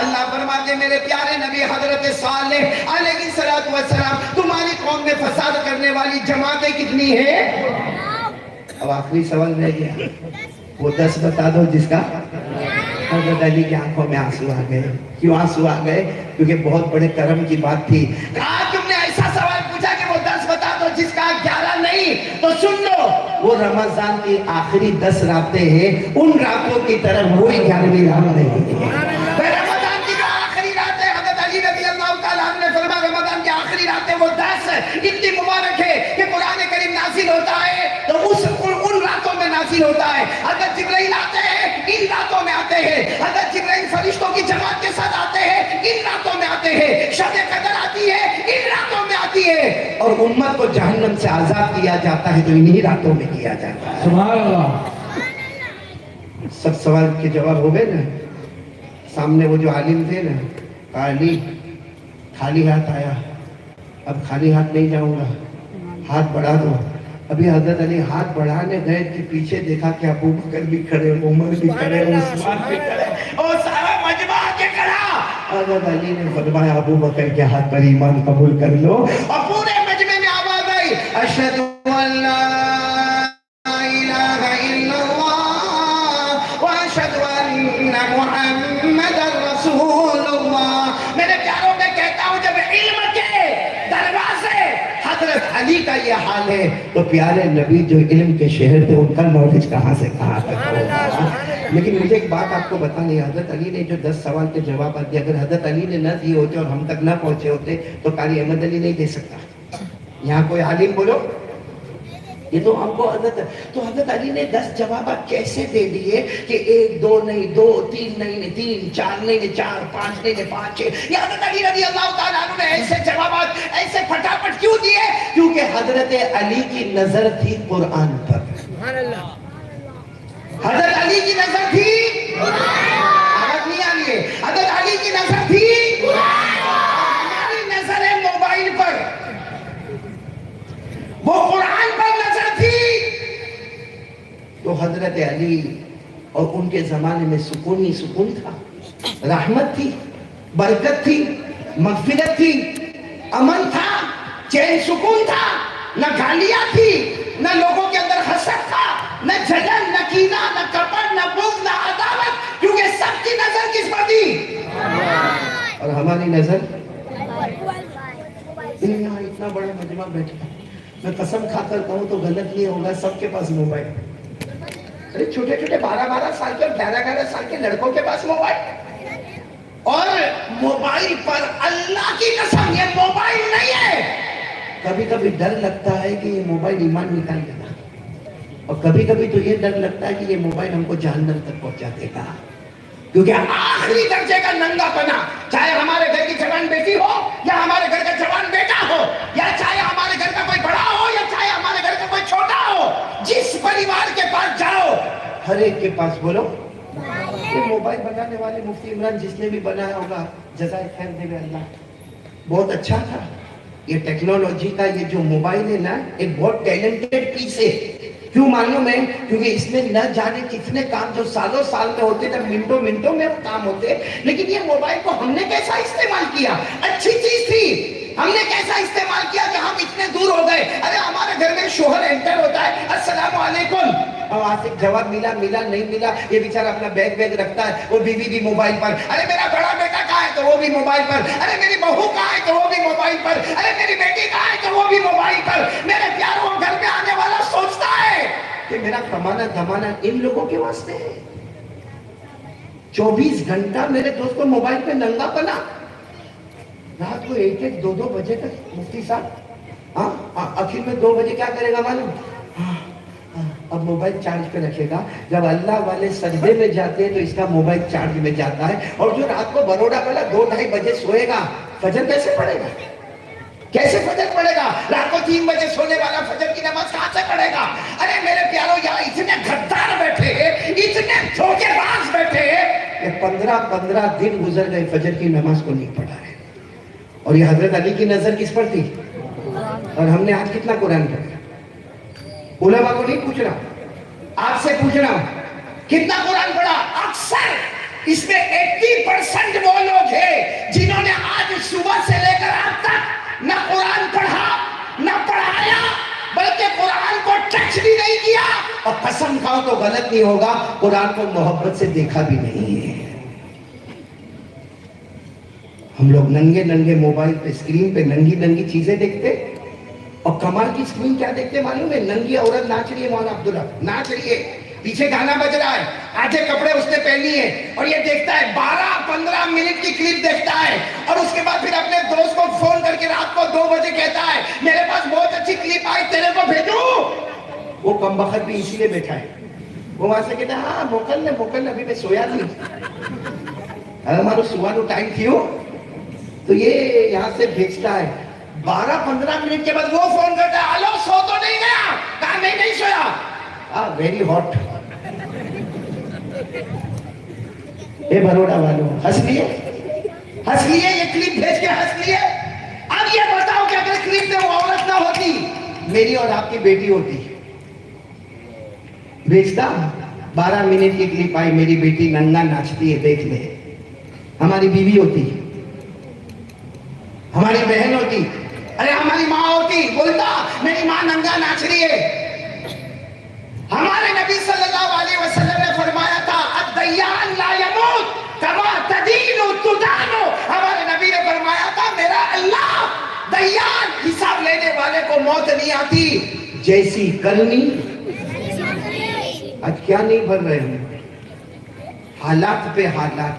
اللہ فرماتے میرے پیارے نبی حضرت صالح علیہ السلام تمہاری قوم میں فساد کرنے والی جماعتیں کتنی ہیں؟ اب آخری سوال رہ گیا, وہ 10 بتا دو جس کا. حضرت علی کی آنکھوں میں آنسو آ گئے. کیوں آنسو آ گئے؟ کیونکہ بہت بڑے کرم کی بات تھی. کہا تم نے ایسا سوال پوچھا کہ وہ 10 بتا دو جس کا 11 نہیں, تو سن لو وہ رمضان کی آخری 10 راتیں ہیں, ان راتوں کی طرح وہی 11ویں رات نہیں ہے. رمضان کی جو آخری رات ہے حضرت علی رضی اللہ تعالیٰ عنہ نے فرمایا رمضان کی آخری راتیں وہ 10 اتنی مبارک ہے کہ قرآن کریم نازل ہوتا ہے تو ان راتوں میں نازل ہوتا ہے. حضرت جبرائیل آتے ہیں ان راتوں میں آتے ہیں, حضرت جبرائیل فرشتوں کی جماعت کے ساتھ آتے ہیں ان راتوں میں آتے ہیں, شب قدر آتی ہے ان راتوں میں آتی ہے, اور امت کو جہنم سے آزاد کیا جاتا ہے تو انہی راتوں میں کیا جاتا ہے. سبحان اللہ. سب سوال کے جواب ہو گئے نا. سامنے وہ جو عالم تھے نا, علی خالی ہاتھ آیا, اب خالی ہاتھ نہیں جاؤں گا, ہاتھ بڑھا دو. ابھی حضرت علی ہاتھ بڑھانے گئے کہ پیچھے دیکھا کہ ابو بکر بھی کھڑے, عمر بھی کھڑے, عثمان بھی کھڑے, اور سارا مجمع کے کھڑا. حضرت علی نے فرمایا ابو بکر کے ہاتھ پر ایمان قبول کر لو, اور پورے مجمع میں آواز آئی اشہد ان لا الہ الا اللہ واشہد ان محمد رسول اللہ. میرے پیاروں میں کہتا ہوں جب علم کے دروازے حضرت علی کا یہ حال ہے تو پیارے نبی جو علم کے شہر تھے ان کا نالج کہاں سے کہاں تک ہوگا. لیکن مجھے ایک بات آپ کو بتانی ہے, حضرت علی نے جو 10 سوال کے جوابات دیے, اگر حضرت علی نے نہ دیے ہوتے اور ہم تک نہ پہنچے ہوتے تو قاری احمد علی نہیں دے سکتا. یہاں کوئی عالم بولو, یہ تو ہم کو حضرت علی نے 10 جوابات کیسے دے دیے کہ 1 2 نہیں 2 3 نہیں 3 4 نہیں 4 5 نہیں 5 6. یہ حضرت علی رضی اللہ تعالیٰ عنہ نے ایسے جوابات ایسے پھٹافٹ کیوں دیے؟ کیونکہ حضرت علی کی نظر تھی قرآن پر. حضرت علی کی نظر تھی, آواز نہیں آ رہی ہے, حضرت علی کی نظر تھی, ہماری نظر ہے موبائل پر, وہ قرآن پر نظر تھی. تو حضرت علی اور ان کے زمانے میں سکون ہی سکون تھا, رحمت تھی, برکت تھی, مغفرت تھی, امن تھا, چین سکون تھا, نہ گالیاں تھی, نہ لوگوں کے اندر حسد تھا, نہ جلن, نہ کینہ, نہ کپٹ, نہ بغض, نہ عداوت, کیونکہ سب کی نظر کس پر تھی؟ اور ہماری نظر یہاں اتنا بڑا مجمع بیٹھا, میں قسم کھا کر کہوں تو غلط نہیں ہوگا, سب کے پاس موبائل. ارے چھوٹے چھوٹے 12 سال کے 11 سال کے لڑکوں کے پاس موبائل, اور موبائل پر اللہ کی قسم یہ موبائل نہیں ہے. کبھی کبھی ڈر لگتا ہے کہ یہ موبائل ایمان نکال دے گا, اور کبھی کبھی تو یہ ڈر لگتا ہے کہ یہ موبائل ہم کو جہنم تک پہنچا دے گا. کیونکہ آخری درجے کا ننگا پنا, چاہے ہمارے گھر کی جوان بیٹی ہو یا ہمارے گھر کا جوان بیٹا ہو, یا چاہے ہمارے گھر کا کوئی بڑا ہو یا چاہے ہمارے گھر کا کوئی چھوٹا ہو, جس پریوار کے پاس جاؤ ہر ایک کے پاس بولو. یہ موبائل بنانے والے مفتی عمران جس نے بھی بنایا ہوگا جزائے خیر دے اللہ, بہت اچھا تھا. یہ ٹیکنالوجی کا یہ جو موبائل ہے نا, ایک بہت ٹیلنٹڈ پیس ہے. کیوں معلوم ہے؟ کیونکہ اس میں نہ جانے کتنے کام جو سالوں سال میں ہوتے تھے منٹوں منٹوں میں وہ کام ہوتے، لیکن یہ موبائل کو ہم نے کیسا استعمال کیا؟ اچھی چیز تھی، ہم نے کیسا استعمال کیا کہ ہم اتنے دور ہو گئے؟ ارے ہمارے گھر میں شوہر انٹر ہوتا ہے، السلام علیکم، اور وہاں سے جواب ملا نہیں ملا، یہ بیچارہ اپنا بیگ رکھتا ہے، وہ بیوی بھی موبائل پر، ارے میرا بڑا بیٹا کہاں ہے تو وہ بھی موبائل پر، ارے میری بہو کہاں ہے تو وہ بھی موبائل پر، ارے میری بیٹی کہاں ہے تو وہ بھی موبائل پر۔ میرے پیاروں، گھر میں آنے والا سوچتا ہے کہ میرا کمانا دھمانا ان لوگوں کے واسطے ہے۔ 24 گھنٹہ میرے دوست کو موبائل پہ ننگا پنا، رات کو 1-1 2-2 بجے تک مفتی صاحب، ہاں آخر میں 2 بجے کیا کرے گا معلوم؟ اب موبائل چارج پہ رکھے گا، جب اللہ والے سجدے میں جاتے ہیں تو اس کا موبائل چارج میں جاتا ہے، اور جو رات کو بروڑا والا 2-2:30 بجے سوئے گا، فجر کیسے پڑے گا؟ کیسے فجر پڑے گا؟ رات کو 3 بجے سونے والا فجر کی نماز کہاں سے پڑھے گا؟ ارے میرے پیاروں، یہاں اتنے غدار بیٹھے ہیں، اتنے دھوکے باز بیٹھے ہیں کہ 15 دن گزر گئے فجر کی نماز کو نہیں پڑھا ہے۔ اور یہ حضرت علی کی نظر کس پر تھی؟ اور ہم نے آج کتنا قرآن پڑھا؟ علماء کو نہیں پوچھ رہا، آپ سے پوچھ رہا ہوں، کتنا قرآن پڑھا؟ اکثر اس میں 80% وہ لوگ ہیں جنہوں نے آج صبح سے لے کر اب تک نہ قرآن پڑھا نہ پڑھایا، بلکہ قرآن کو ٹچ بھی نہیں کیا، اور قسم کھاؤ تو غلط نہیں ہوگا، قرآن کو محبت سے دیکھا بھی نہیں ہے۔ ہم لوگ ننگے موبائل پہ اسکرین پہ ننگی چیزیں دیکھتے، اور کمال کی اسکرین کیا دیکھتے معلوم ہے؟ ننگی عورت ناچ رہی ہے، مولانا عبداللہ ناچ رہی ہے، پیچھے گانا بج رہا ہے، آدھے کپڑے اس نے پہنی ہے، اور یہ دیکھتا ہے 12-15 منٹ کی کلپ دیکھتا ہے، اور اس کے بعد پھر اپنے دوست کو فون کر کے رات کو 2 بجے کہتا ہے میرے پاس بہت اچھی کلپ آئی، تیرے کو بھیجوں۔ وہ کمبخت بھی اسی لیے بیٹھا ہے، وہ وہاں سے کہتا ہے ہاں موکل ابھی میں سویا نہیں، ہمارا سوانو ٹائم تھیو، تو یہ یہاں سے بھیجتا ہے۔ 12-15 منٹ کے بعد وہ فون کرتا ہے، ہلو سو تو نہیں گیا؟ کہا نہیں سویا، ویری ہاٹ۔ اے بروڑا والوں، ہنس لیے یہ کلپ بھیج کے ہنس لیے۔ اب یہ بتاؤ کہ اگر کلپ میں وہ عورت نہ ہوتی، میری اور آپ کی بیٹی ہوتی، بھیجتا 12 منٹ کی کلپ آئی، میری بیٹی ننگا ناچتی ہے دیکھ لے، ہماری بیوی ہوتی، ہماری بہن ہوتی، ارے ہماری ماں ہوتی، بولتا میری ماں ننگا ناچ رہی ہے۔ ہمارے نبی صلی اللہ علیہ وسلم نے فرمایا تھا الدیان لا یموت کما تدین تدان، ہمارے نبی نے فرمایا تھا میرا اللہ دیان، حساب لینے والے کو موت نہیں آتی، جیسی کرنی۔ آج کیا نہیں بھر رہے ہیں؟ حالات پہ حالات،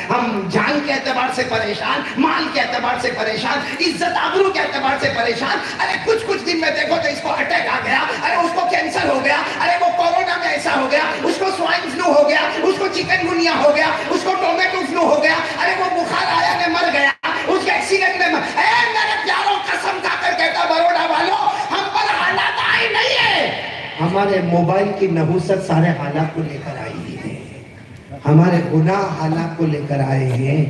ہم جان کے اعتبار سے پریشان، مال کے اعتبار سے پریشان، عزت آبرو کے اعتبار سے پریشان۔ ارے کچھ دن میں دیکھو تو اس کو اٹیک آ گیا، ارے اس کو کینسر ہو گیا، ارے وہ کورونا میں ایسا ہو گیا، اس کو سوائن فلو ہو گیا، اس کو چکن گنیا ہو گیا، اس کو ٹومیٹو فلو ہو گیا، ارے وہ بخار آیا میں مر گیا، اس کے ایکسیڈنٹ میں اے میرے پیاروں، قسم کھا کر کہتا بروڑا والوں، ہم پر حالات آئی نہیں ہے، ہمارے موبائل کی نحوست سارے حالات کو لے کر آئی ہے، ہمارے گناہ حالات کو لے کر آئے ہیں۔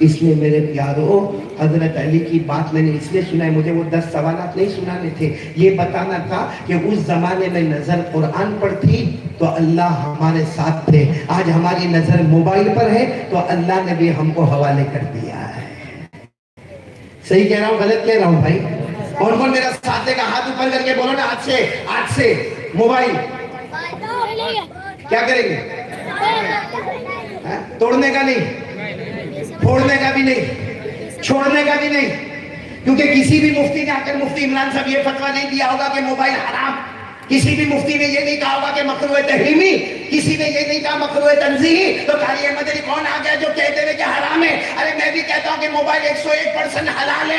اس لیے میرے پیاروں، حضرت علی کی بات میں نے اس لیے سنا ہے، مجھے وہ 10 سوالات نہیں سنانے تھے، یہ بتانا تھا کہ اس زمانے میں نظر قرآن پر تھی تو اللہ ہمارے ساتھ تھے، آج ہماری نظر موبائل پر ہے تو اللہ نے بھی ہم کو حوالے کر دیا ہے۔ صحیح کہہ رہا ہوں غلط کہہ رہا ہوں بھائی؟ کون میرا ساتھ دے گا؟ ہاتھ اوپر کر کے بولو نا، آج سے موبائل کیا کریں گے؟ توڑنے کا نہیں، پھوڑنے کا بھی نہیں، چھوڑنے کا بھی نہیں، کیونکہ کسی بھی مفتی نے آ کر، مفتی عمران صاحب یہ فتویٰ نہیں دیا ہوگا کہ موبائل حرام، کسی بھی مفتی نے یہ نہیں کہا ہوگا کہ مکروہ تحریمی، کسی نے یہ نہیں کہا مکروہ تنزیہی، تو قاری احمد علی کون آ گیا جو کہتے ہوئے کہ حرام ہے؟ ارے میں بھی کہتا ہوں کہ موبائل 101% حلال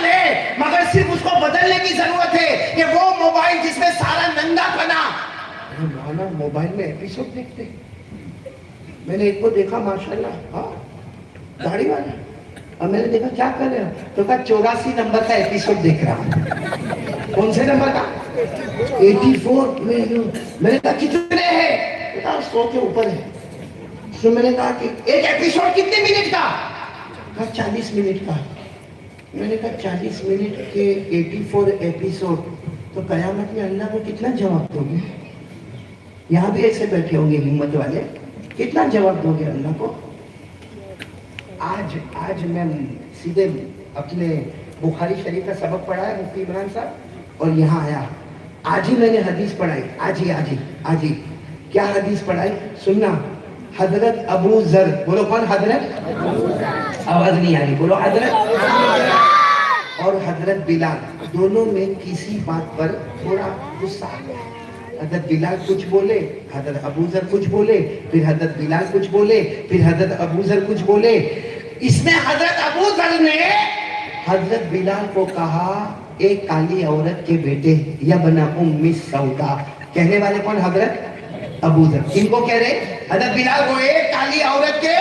ہے، مگر صرف اس کو بدلنے کی ضرورت ہے کہ وہ موبائل جس میں سارا ننگا پنا۔ مولانا موبائل میں ایپیسوڈ دیکھتے، میں نے ایک کو دیکھا ماشاءاللہ، ہاں داڑھی والا، اور میں نے دیکھا کیا کر رہے ہو؟ تو کہا 84 نمبر کا ایپیسوڈ دیکھ رہا ہوں۔ کون سے نمبر کا؟ 84۔ میں نے کہا کتنے ہیں؟ کہا 100 کے اوپر ہے۔ تو میں نے کہا کہ ایک ایپیسوڈ کتنے منٹ کا؟ کہا 40 منٹ کا۔ میں نے کہا 40 منٹ کے 84 ایپیسوڈ تو قیامت میں اللہ کو کتنا جواب دو گے؟ یہاں بھی ایسے بیٹھے ہوں گے ہمت والے، کتنا جواب دو گے اللہ کو؟ آج میں سیدھے اپنے بخاری شریف کا سبق پڑھا ہے مفتی عمران صاحب، اور یہاں آیا، آج ہی میں نے حدیث پڑھائی، آج ہی کیا حدیث پڑھائی سننا۔ حضرت ابو ذر، بولو کون حضرت؟ آواز نہیں آ رہی، بولو حضرت، اور حضرت بلال، دونوں میں کسی بات پر تھوڑا غصہ آ گیا۔ حضرت بلال کچھ بولے، حضرت ابو ذر کچھ بولے، پھر حضرت بلال کچھ بولے، پھر حضرت ابو ذر کچھ بولے۔ اس میں حضرت ابو ذر نے حضرت بلال کو کہا، ایک کالی عورت کے بیٹے یا بنا ام سودا، کہنے والے کون؟ حضرت ابو ذر۔ ان کو کہہ رہے حضرت بلال کو ایک کالی عورت کے،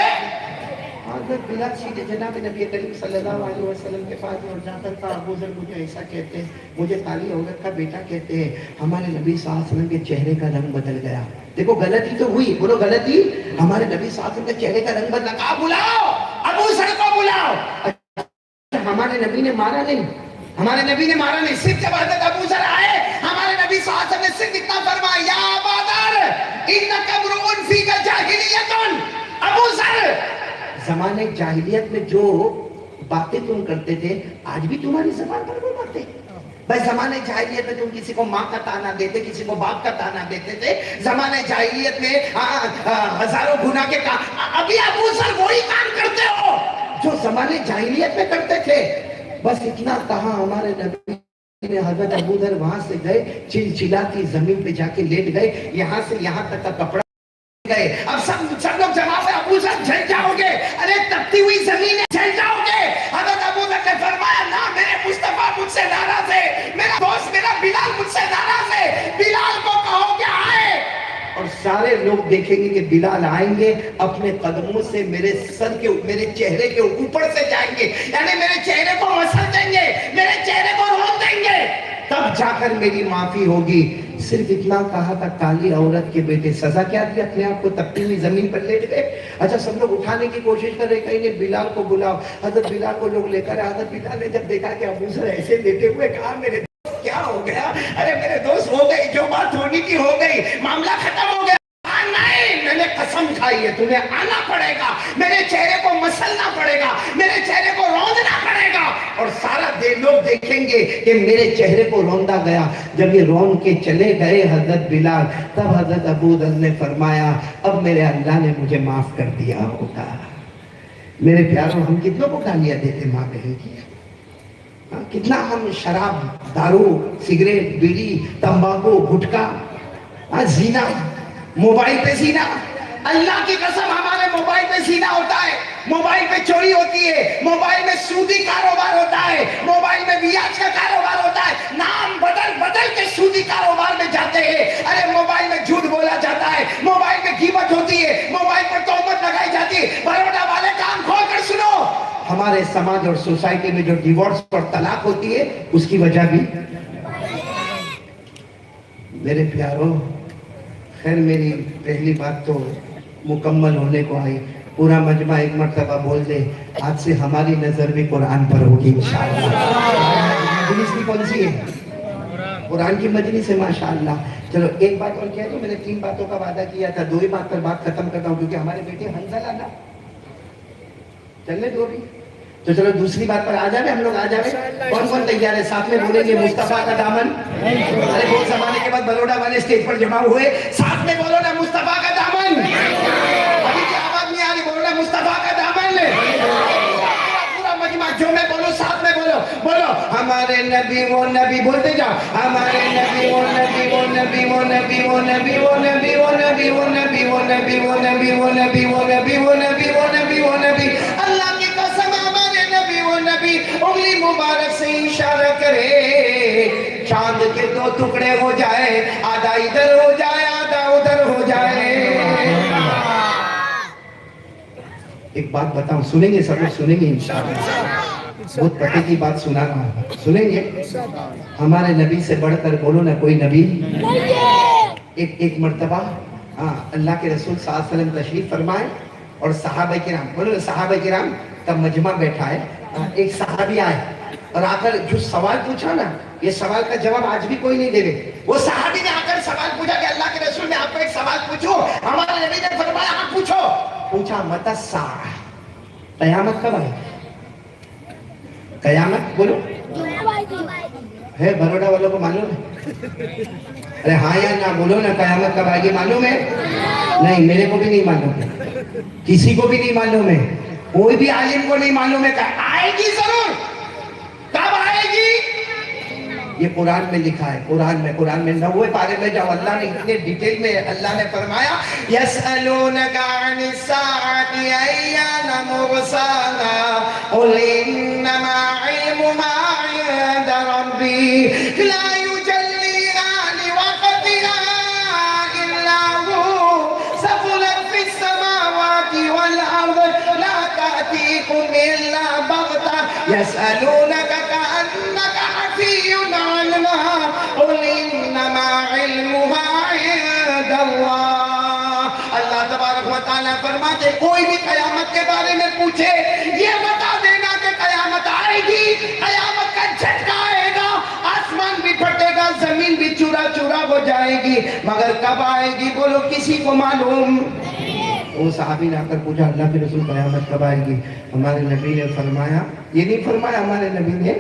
حضرت بلال سیدھے جناب نبی کریم صلی اللہ علیہ وسلم کے پاس اور جا کر کہا، ابو ذر مجھے ایسا کہتے ہیں، مجھے کالی عورت کا بیٹا کہتے ہیں، ہمارے نبی صلی اللہ علیہ وسلم کے چہرے کا رنگ بدل گیا۔ دیکھو غلطی تو ہوئی، بولو غلطی، ہمارے نبی صلی اللہ علیہ وسلم کے چہرے کا رنگ بدلا، کہا بلاؤ ابو ذر کو بلاؤ۔ ہمارے نبی نے مارا نہیں، ہمارے نبی نے مارا نہیں، صرف جب حضرت ابو ذر آئے ہمارے نبی صلی اللہ علیہ وسلم نے صرف اتنا فرمایا، یا ابا ذر انک امرؤ فیک جاہلیۃ، ابو ذر زمانے جاہلیت میں جو باتیں تم کرتے تھے آج بھی تمہاری زبان پر وہ باتیں۔ بھائی زمانے جاہلیت میں تم کسی کو ماں کا تانا دیتے، کسی کو باپ کا تانا دیتے تھے، زمانے جاہلیت میں ہزاروں گناہ کے کام، ابھی ابو ذر وہی کام کرتے ہو جو زمانے جاہلیت میں کرتے تھے۔ بس اتنا کہا ہمارے نبی نے، حضرت ابو ذر وہاں سے گئے، چلچلاتی زمین پہ جا کے لیٹ گئے، یہاں سے یہاں تک کا کپڑا گئے۔ اب سب لوگ جمع ہوئے، ابو ذر جل جاؤ گے، ارے تپتی ہوئی زمین ہے، جل جاؤ گے۔ حضرت ابو ذر نے فرمایا، نہ میرے مصطفیٰ مجھ سے ناراض ہے، میرا دوست میرا بلال مجھ سے ناراض ہے، بلال کو کہو کہ آئے۔ اور سارے لوگ دیکھیں گے کہ بلال آئیں گے، اپنے قدموں سے میرے سر کے، میرے چہرے کے اوپر سے جائیں گے، یعنی میرے چہرے کو مسل دیں گے، میرے چہرے کو رون دیں گے، تب جا کر میری معافی ہوگی۔ صرف اتنا کہا تھا، کالی عورت کے بیٹے، سزا کیا دی؟ اپنے آپ کو تپتی ہوئی زمین پر لیٹ گئے۔ اچھا سب لوگ اٹھانے کی کوشش کر رہے، کہیں گے بلال کو بلاؤ۔ حضرت بلال کو لوگ لے کر، حضرت بلال نے جب دیکھا کہ ابو ذر ایسے لیٹے ہوئے، کہا میرے دوست کیا ہو گیا؟ ارے میرے دوست ہو گئی، جو بات ہونی کی ہو گئی، معاملہ ختم ہو گیا۔ نہیں، میں نے قسم کھائی ہے، تمہیں آنا پڑے گا، میرے چہرے کو مسلنا پڑے گا، میرے چہرے کو روندنا پڑے گا، اور سارا لوگ دیکھیں گے کہ میرے چہرے کو روندا گیا۔ جب یہ رون کے چلے گئے حضرت بلال، تب حضرت ابو ذر نے فرمایا، اب میرے اللہ نے مجھے معاف کر دیا ہوگا۔ میرے پیاروں، ہم کتنوں کو گالیاں دیتے ماں بہن کی، کتنا ہم شراب، دارو، سگریٹ، بیڑی، تمباکو، گٹکا، زینا، موبائل پہ زینا، اللہ کی قسم ہمارے موبائل پہ زینا ہوتا ہے، موبائل پہ چوری ہوتی ہے، موبائل میں سودی کاروبار ہوتا ہے، موبائل میں بیاج کا کاروبار ہوتا ہے، نام بدل بدل کے سودی کاروبار میں جاتے ہیں۔ ارے موبائل میں جھوٹ بولا جاتا ہے، موبائل میں غیبت ہوتی ہے، موبائل پر تہمت لگائی جاتی ہے۔ بروڈا والے کام کھول کر سنو، ہمارے سماج اور سوسائٹی میں جو ڈیورس اور طلاق ہوتی ہے، اس کی وجہ بھی میرے پیاروں، خیر میری پہلی بات تو مکمل ہونے کو آئی، پورا مجمع ایک مرتبہ بول دے، آج سے ہماری نظر بھی قرآن پر ہوگی انشاءاللہ۔ مجلس بھی کون سی ہے؟ قرآن کی مجلس ہے ماشاءاللہ۔ چلو ایک بات اور کہہ دوں، میں نے 3 باتوں کا وعدہ کیا تھا، 2 ہی بات پر بات ختم کرتا ہوں، کیونکہ ہمارے بیٹے حنظلہ نا چلنے دو بھی، تو چلو دوسری بات پر آ جائے، ہم لوگ آ جائے۔ کون کون تیار ہے؟ ساتھ میں بولیں گے مصطفیٰ کا دامن۔ ارے بہت زمانے کے بعد بروڈا والے اسٹیج پر جمع ہوئے، ساتھ میں بولو نا مصطفیٰ کا دامن۔ ابھی کی آواز نہیں آ رہی، بولو نا مصطفیٰ کا دامن۔ پورا مجمع جو میں بولوں ساتھ میں بولو، بولو ہمارے نبی وہ نبی، بولتے جاؤ، ہمارے نبی وہ نبی وہ نبی وہ نبی وہ نبی وہ نبی وہ نبی وہ نبی وہ نبی وہ نبی وہ نبی وہ نبی وہ نبی وہ نبی وہ نبی۔ اللہ کی قسم ہمارے نبی وہ نبی انگلی مبارک سے اشارہ کرے، چاند کے 2 ٹکڑے ہو جائے، آدھا ادھر ہو جائے آدھا ادھر ہو جائے۔ ایک بات بتاؤں، سنیں گے سب لوگ؟ سنیں گے انشاءاللہ، بہت پتے کی بات سنا رہا ہوں، سنیں گے؟ ہمارے نبی سے بڑھ کر بولو نا کوئی نبی۔ ایک مرتبہ اللہ کے رسول صلی اللہ علیہ وسلم تشریف فرمائے، اور صحابہ کرام، بولو نا صحابہ کرام کا مجمع بیٹھا ہے، ایک صحابی آئے، اور آ کر جو سوال پوچھا نا یہ سوال کا جواب آج بھی کوئی نہیں دے رہے. وہ صحابی نے آ کر سوال پوچھا کہ اللہ کے رسول میں آپ کو ایک سوال پوچھوں. ہمارے نبی نے فرمایا ہاں پوچھو. پوچھا متی الساعہ, قیامت کب آئے؟ قیامت بولو ہے بروڈا والوں کو معلوم ہے؟ ارے ہاں یا نہ بولو نا, قیامت کب آئے گی معلوم ہے؟ نہیں میرے کو بھی نہیں معلوم ہے, کسی کو بھی نہیں معلوم ہے, کوئی بھی عالم کو نہیں معلوم ہے کہ آئے گی ضرور. کب آئے گی یہ قرآن میں لکھا ہے. قرآن میں 90 پارے میں جاؤ, اللہ نے اتنے ڈیٹیل میں اللہ نے فرمایا یسألونک عن الساعة ایان مرساها قل انما علمها عند ربی لا یجلیها لوقتها الا هو ثقلت في السماوات والارض لا تأتيكم الا بغتة يسألونك كأنك حفي عنها قل انما علمها عند اللہ. اللہ تبارک و تعالیٰ فرماتے کوئی بھی قیامت کے بارے میں پوچھے یہ بتا دینا کہ قیامت آئے گی, قیامت کا جھٹکا آئے گا, آسمان بھی پھٹے گا, زمین بھی چورا چورا ہو جائے گی, مگر کب آئے گی بولو کسی کو معلوم. وہ صحابی نے آ کر پوچھا اللہ کے رسول قیامت کب آئے گی؟ ہمارے نبی نے فرمایا, یہ نہیں فرمایا ہمارے نبی نے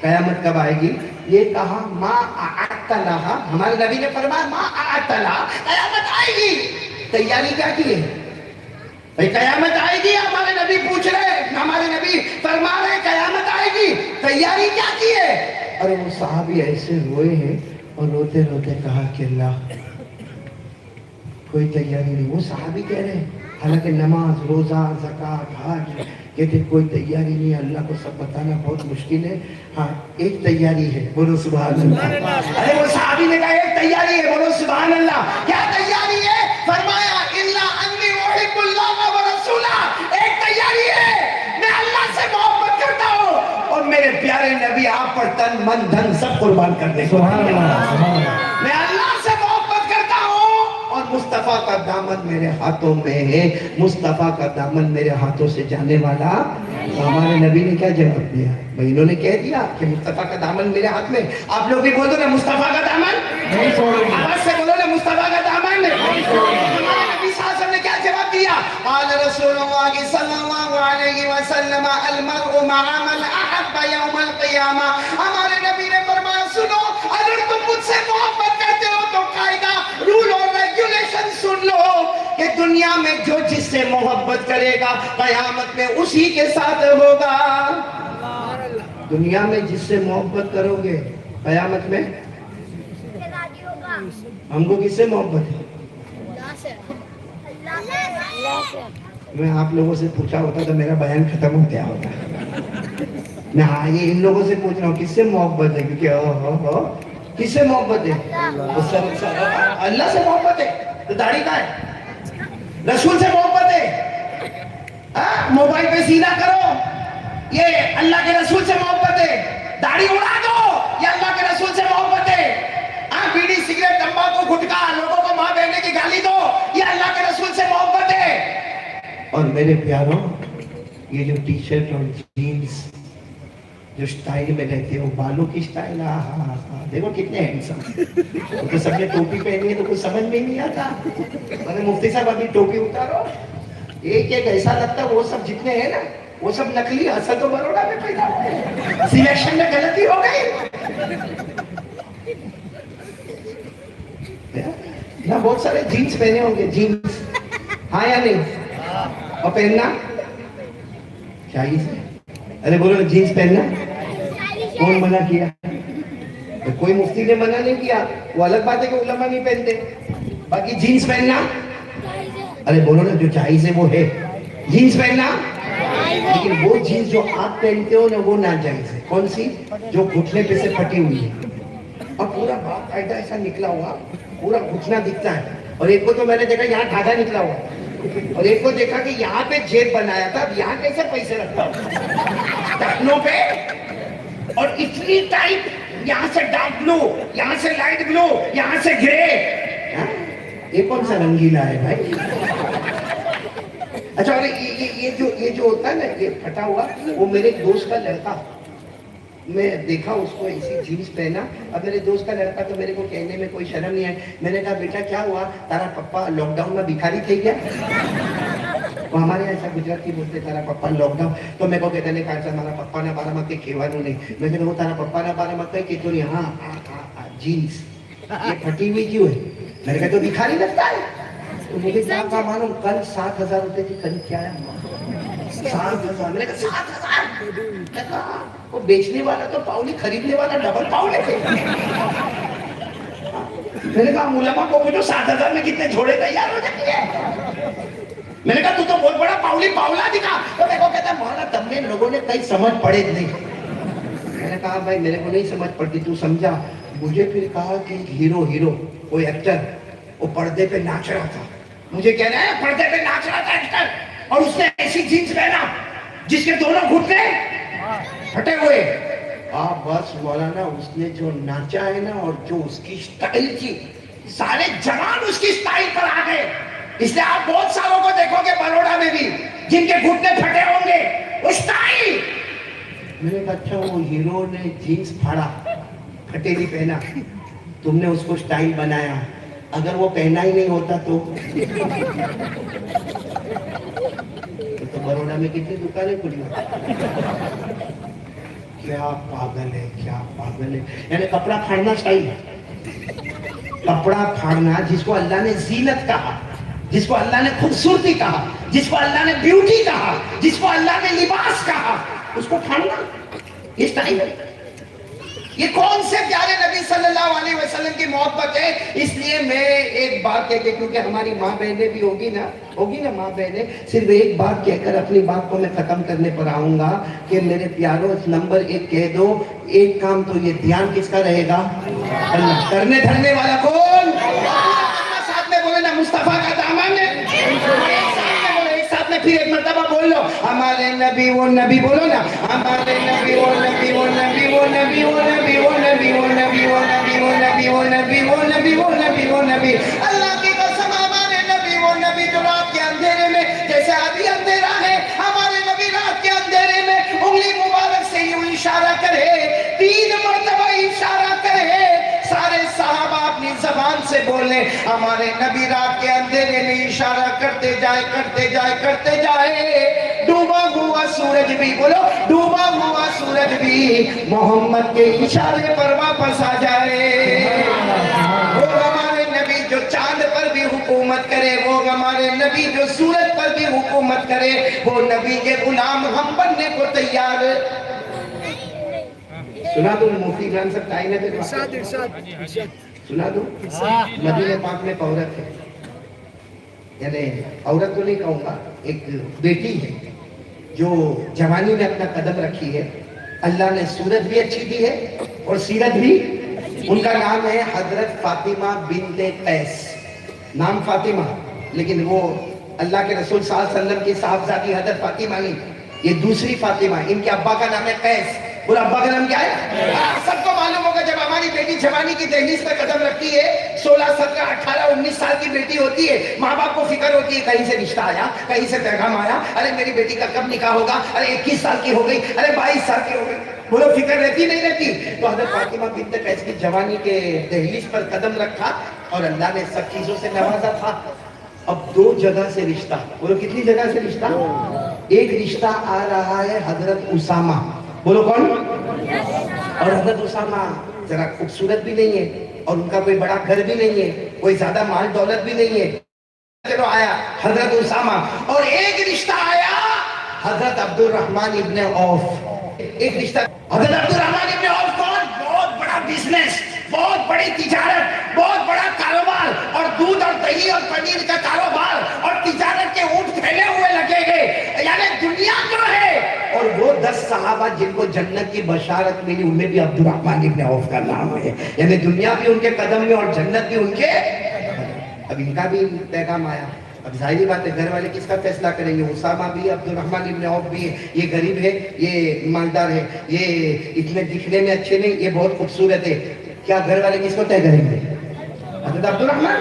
قیامت کب آئے گی, یہ کہا ما اعدت لہا. ہمارے نبی نے فرمایا ما اعدت لہا, قیامت آئے گی, تیاری کیا کی ہے بھئی؟ قیامت آئے گی, ہمارے نبی پوچھ رہے, ہمارے نبی فرما رہے قیامت آئے گی, تیاری کیا کی ہے؟ اور وہ صحابی ایسے روئے ہیں اور روتے روتے کہا کہ اللہ کوئی تیاری نہیں. وہ صحابی کہہ رہے ہیں حالانکہ نماز روزہ زکوٰۃ حج کہتے کوئی تیاری نہیں, اللہ کو سب بتانا بہت مشکل ہے. ہاں ایک تیاری ہے, بولو سبحان اللہ. ارے وہ صحابی نے کہا ایک تیاری ہے, بولو سبحان اللہ. کیا تیاری ہے؟ فرمایا الا انی احب اللہ ورسولہ. ایک تیاری ہے میں اللہ سے محبت کرتا ہوں اور میرے پیارے نبی آپ پر تن من دھن سب قربان کر دیں. سبحان اللہ. میں اللہ سے محبت کرتا ہوں اور مصطفیٰ کا دامن میرے ہاتھوں میں ہے, مصطفیٰ کا دامن میرے ہاتھوں سے جانے والا. ہمارے نبی نے کیا جواب دیا بھائی؟ انہوں نے کہہ دیا کہ مصطفیٰ کا دامن میرے ہاتھ میں. آپ لوگ بھی بول دو نا مصطفیٰ کا دامن, آواز سے بولو نا مصطفیٰ کا دامن. ہمارے نبی صلی اللہ علیہ وسلم نے کیا جواب دیا؟ قال رسول اللہ صلی اللہ علیہ وسلم المرء مع من احب یوم القیامہ. ہمارے نبی نے فرمایا سنو, اگر تم مجھ سے محبت کرتے ہو تو قاعدہ رول اور ریگولیشن سن لو کہ دنیا میں جو جس سے محبت کرے گا قیامت میں اسی کے ساتھ ہوگا. دنیا میں جس سے محبت کرو گے قیامت میں ہم کو کس سے محبت ہے؟ میں آپ لوگوں سے پوچھا ہوتا تو میرا بیان ختم ہو گیا ہوتا. میں یہ ان لوگوں سے پوچھ رہا ہوں کس سے محبت ہے, کیونکہ کس سے محبت ہے؟ اللہ سے محبت ہے. تو داڑھی کا ہے, رسول سے محبت ہے. موبائل پہ سیدھا کرو, یہ اللہ کے رسول سے محبت ہے. داڑھی اڑا دو, یہ اللہ کے رسول سے محبت ہے. بیڑی سگریٹ تمباکو گٹکا لوگوں کو ماں بہنے کی گالی دو, یہ اللہ کے رسول سے محبت ہے. اور میرے پیاروں یہ جو ٹی شرٹ اور جینز جو سٹائل میں رہتے ہو, بالوں کی سٹائل, دیکھو کتنے ہینڈسم. تو سب نے ٹوپی پہنی ہے تو کچھ سمجھ میں نہیں آتا. مفتی صاحب ابھی ٹوپی اتارو, ایک ایک ایسا لگتا ہے وہ سب جتنے ہیں نا وہ سب نکلی. اصل تو بروڑا میں پیدا ہوئے, سلیکشن میں غلطی ہو گئی نا. بہت سارے جینس پہنے ہوں گے, جینس ہاں یا نہیں؟ اور پہننا چاہیے. ارے بولو جینس پہننا کون منع کیا؟ کوئی مفتی نے منع نہیں کیا, وہ الگ بات ہے کہ علماء نہیں پہنتے. باقی جینس پہننا, ارے بولو نا جو جائز ہے وہ ہے جینس پہننا. لیکن وہ جینس جو آپ پہنتے ہو نا وہ ناجائز ہے. کون سی؟ جو گھٹنے پہ سے پھٹی ہوئی ہے اور پورا بات قاعدہ ایسا نکلا ہوا, پورا گھٹنا دکھتا ہے. اور ایک کو تو میں نے دیکھا یہاں دھاگا نکلا ہوا, اور ایک کو دیکھا کہ یہاں پہ جیب بنایا تھا, اب یہاں کیسے پیسے رکھتا ہوں ٹکنوں پہ, اور اتنی ٹائٹ, یہاں سے ڈارک بلو, یہاں سے لائٹ بلو, یہاں سے گرے. یہ کون سا رنگیلا ہے بھائی؟ اچھا, اور یہ جو ہوتا ہے نا یہ پھٹا ہوا, وہ میرے دوست کا لڑکا, میں دیکھا اس کو ایسی جینس پہنا. اب میرے دوست کا لڑکا تو میرے کو کہنے میں کوئی شرم نہیں ہے. میں نے کہا بیٹا کیا ہوا, تارا پپا لاک ڈاؤن میں بھکاری تھے کیا؟ وہ ہمارے یہاں ایسا گجراتی بولتے تارا پپا لاک ڈاؤن. تو میرے کو کہتے نہیں کہا مارا پپا نے بارہ مت کے کھیوانوں نہیں. میں نے کہا تارا پپا نے بارہ مت کہ تو نہیں. ہاں جینس یہ پھٹی ہوئی کیوں ہے؟ میں نے کہا تو بھکاری لگتا ہے. تو مجھے کیا معلوم, کل 7,000 روپے کی خرید کیا ہے. 7,000. میں نے کہا 7,000. وہ بیچنے والا تو پاؤلی, خریدنے والا ڈبل پاؤ لے کے. میں نے کہا علماء کو پوچھو 7,000 میں کتنے جھوڑے تیار ہو جاتی ہے. میں نے کہا تو بہت بڑا پاؤلی پاؤلا دکھا. تو میرے کو کہتا ہے مولانا تم نے لوگوں نے کہیں سمجھ پڑے نہیں. میں نے کہا بھائی میرے کو نہیں سمجھ پڑتی, تو سمجھا. مجھے پھر کہا کہ ہیرو کوئی ایکٹر وہ پردے پہ ناچ رہا تھا. مجھے کہہ رہا ہے پردے پہ ناچ رہا تھا ایکٹر, اور اس نے ایسی جینس پہنا جس کے دونوں گھٹنے پھٹے ہوئے. بس مولانا اس نے جو ناچا ہے نا, اور جو اس کی سٹائل تھی, سارے جوان اس کی سٹائل پر آ گئے. اس لیے آپ بہت ساروں کو دیکھو گے بروڑا میں بھی جن کے گھٹنے پھٹے ہوں گے, وہ سٹائل. میں نے کہا اچھا وہ ہیرو نے جینس پھاڑا, پھٹے نہیں پہنا, تم نے اس کو سٹائل بنایا. اگر وہ پہنا ہی نہیں ہوتا تو بروڑا میں کتنی دکانیں کھلی ہوتی. کیا پاگل ہے, کیا پاگل ہے. یعنی کپڑا پھاڑنا سٹائل ہے. کپڑا پھاڑنا جس کو اللہ نے زینت کہا, جس کو اللہ نے خوبصورتی کہا, جس کو اللہ نے بیوٹی کہا, جس کو اللہ نے لباس کہا, اس کو پھاڑنا یہ سٹائل ہے. یہ کون سے پیارے نبی صلی اللہ علیہ وسلم کی محبت ہے. اس لیے میں ایک بات کہہ کے, کیونکہ ہماری ماں بہنیں بھی ہوگی نا ماں بہنیں, صرف ایک بات کہہ کر اپنی بات کو میں ختم کرنے پر آؤں گا کہ میرے پیاروں نمبر 1 کہہ دو, ایک کام تو یہ دھیان کس کا رہے گا؟ اللہ. کرنے دھرنے والا کون؟ ساتھ میں بولے نا مصطفیٰ کا دامن ہے. پھر ایک مرتبہ بول لو ہمارے نبی وہ نبی, بولو نا ہمارے نبی وہ نبی وہ نبی وہ نبی وہ نبی وہ نبی وہ نبی وہ نبی وہ نبی وہ نبی وہ نبی وہ نبی وہ نبی. اللہ کی قسم ہمارے نبی وہ نبی جو رات کے اندھیرے میں, جیسے ابھی اندھیرا ہے, ہمارے نبی رات کے اندھیرے میں انگلی مبارک سے یوں اشارہ کرے, 3 مرتبہ اشارہ کرے, سارے صحابہ اپنی زبان سے بولیں ہمارے نبی رات کے اندھیرے میں اشارہ کرتے جائے کرتے جائے کرتے جائے. ڈوبا ہوا سورج بھی, بولو ڈوبا ہوا سورج بھی محمد کے اشارے پر واپس آ جائے. وہ ہمارے نبی جو چاند پر بھی حکومت کرے, وہ ہمارے نبی جو سورج پر بھی حکومت کرے, وہ نبی کے غلام ہم بننے کو تیار. سنا دوں مفتی عمران صاحب ٹائم ہے, سنا دوں. مدینہ پاک میں ایک عورت ہے, یعنی عورت تو نہیں کہوں گا, ایک بیٹی ہے جو جوانی میں اپنا قدم رکھی ہے. اللہ نے صورت بھی اچھی دی ہے اور سیرت بھی. ان کا نام ہے حضرت فاطمہ بنت قیس. نام فاطمہ, لیکن وہ اللہ کے رسول صلی اللہ علیہ وسلم کی صاحبزادی حضرت فاطمہ نہیں, یہ دوسری فاطمہ. ان کے ابا کا نام ہے قیس. بولا ابا کا نام کیا ہے؟ سب کو معلوم ہوگا جب ہماری بیٹی جوانی کی دہلیز پہ قدم رکھتی ہے, 16, 17, 18, 19 سال کی بیٹی ہوتی ہے, ماں باپ کو فکر ہوتی ہے کہیں سے رشتہ آیا, کہیں سے پیغام آیا, ارے میری بیٹی کا کب نکاح ہوگا, ارے 21 سال کی ہو گئی, ارے 22 سال کی ہو گئی. بولو فکر رہتی نہیں رہتی؟ تو حضرت فاطمہ بنت قیس کی جوانی کے دہلیز پر قدم رکھا اور اللہ نے سب چیزوں سے نوازا تھا. اب 2 جگہ سے رشتہ, بولو کتنی جگہ سے رشتہ؟ ایک رشتہ آ رہا ہے حضرت اسامہ, بولو کون؟ اور حضرت اسامہ ذرا خوبصورت بھی نہیں ہے اور ان کا کوئی بڑا گھر بھی نہیں ہے, کوئی زیادہ مال دولت بھی نہیں ہے. چلو آیا حضرت اسامہ. اور ایک رشتہ آیا حضرت عبد الرحمن ابن عوف. ایک رشتہ حضرت عبد الرحمن ابن عوف کون؟ بہت بڑا بزنس, بہت بڑی تجارت, بہت بڑا کاروبار, اور دودھ اور دہی اور پنیر کا کاروبار اور تجارت کے اونٹ پھیلے ہوئے لگے گئے, یعنی دنیا جو ہے. اور وہ 10 صحابہ جن کو جنت کی بشارت ملی, ان میں بھی عبد الرحمن ابن عوف کا نام ہے. یعنی دنیا بھی ان کے قدم میں اور جنت بھی ان کے. اب ان کا بھی پیغام آیا. اب ظاہری بات ہے گھر والے کس کا فیصلہ کریں گے؟ اسامہ بھی, عبد الرحمن ابن عوف بھی ہے. یہ غریب ہے, یہ مالدار ہے, یہ اتنے دکھنے میں اچھے نہیں, یہ بہت خوبصورت ہے. کیا گھر والے کس کو طے کریں گے؟ حضرت عبد الرحمن.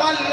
ضل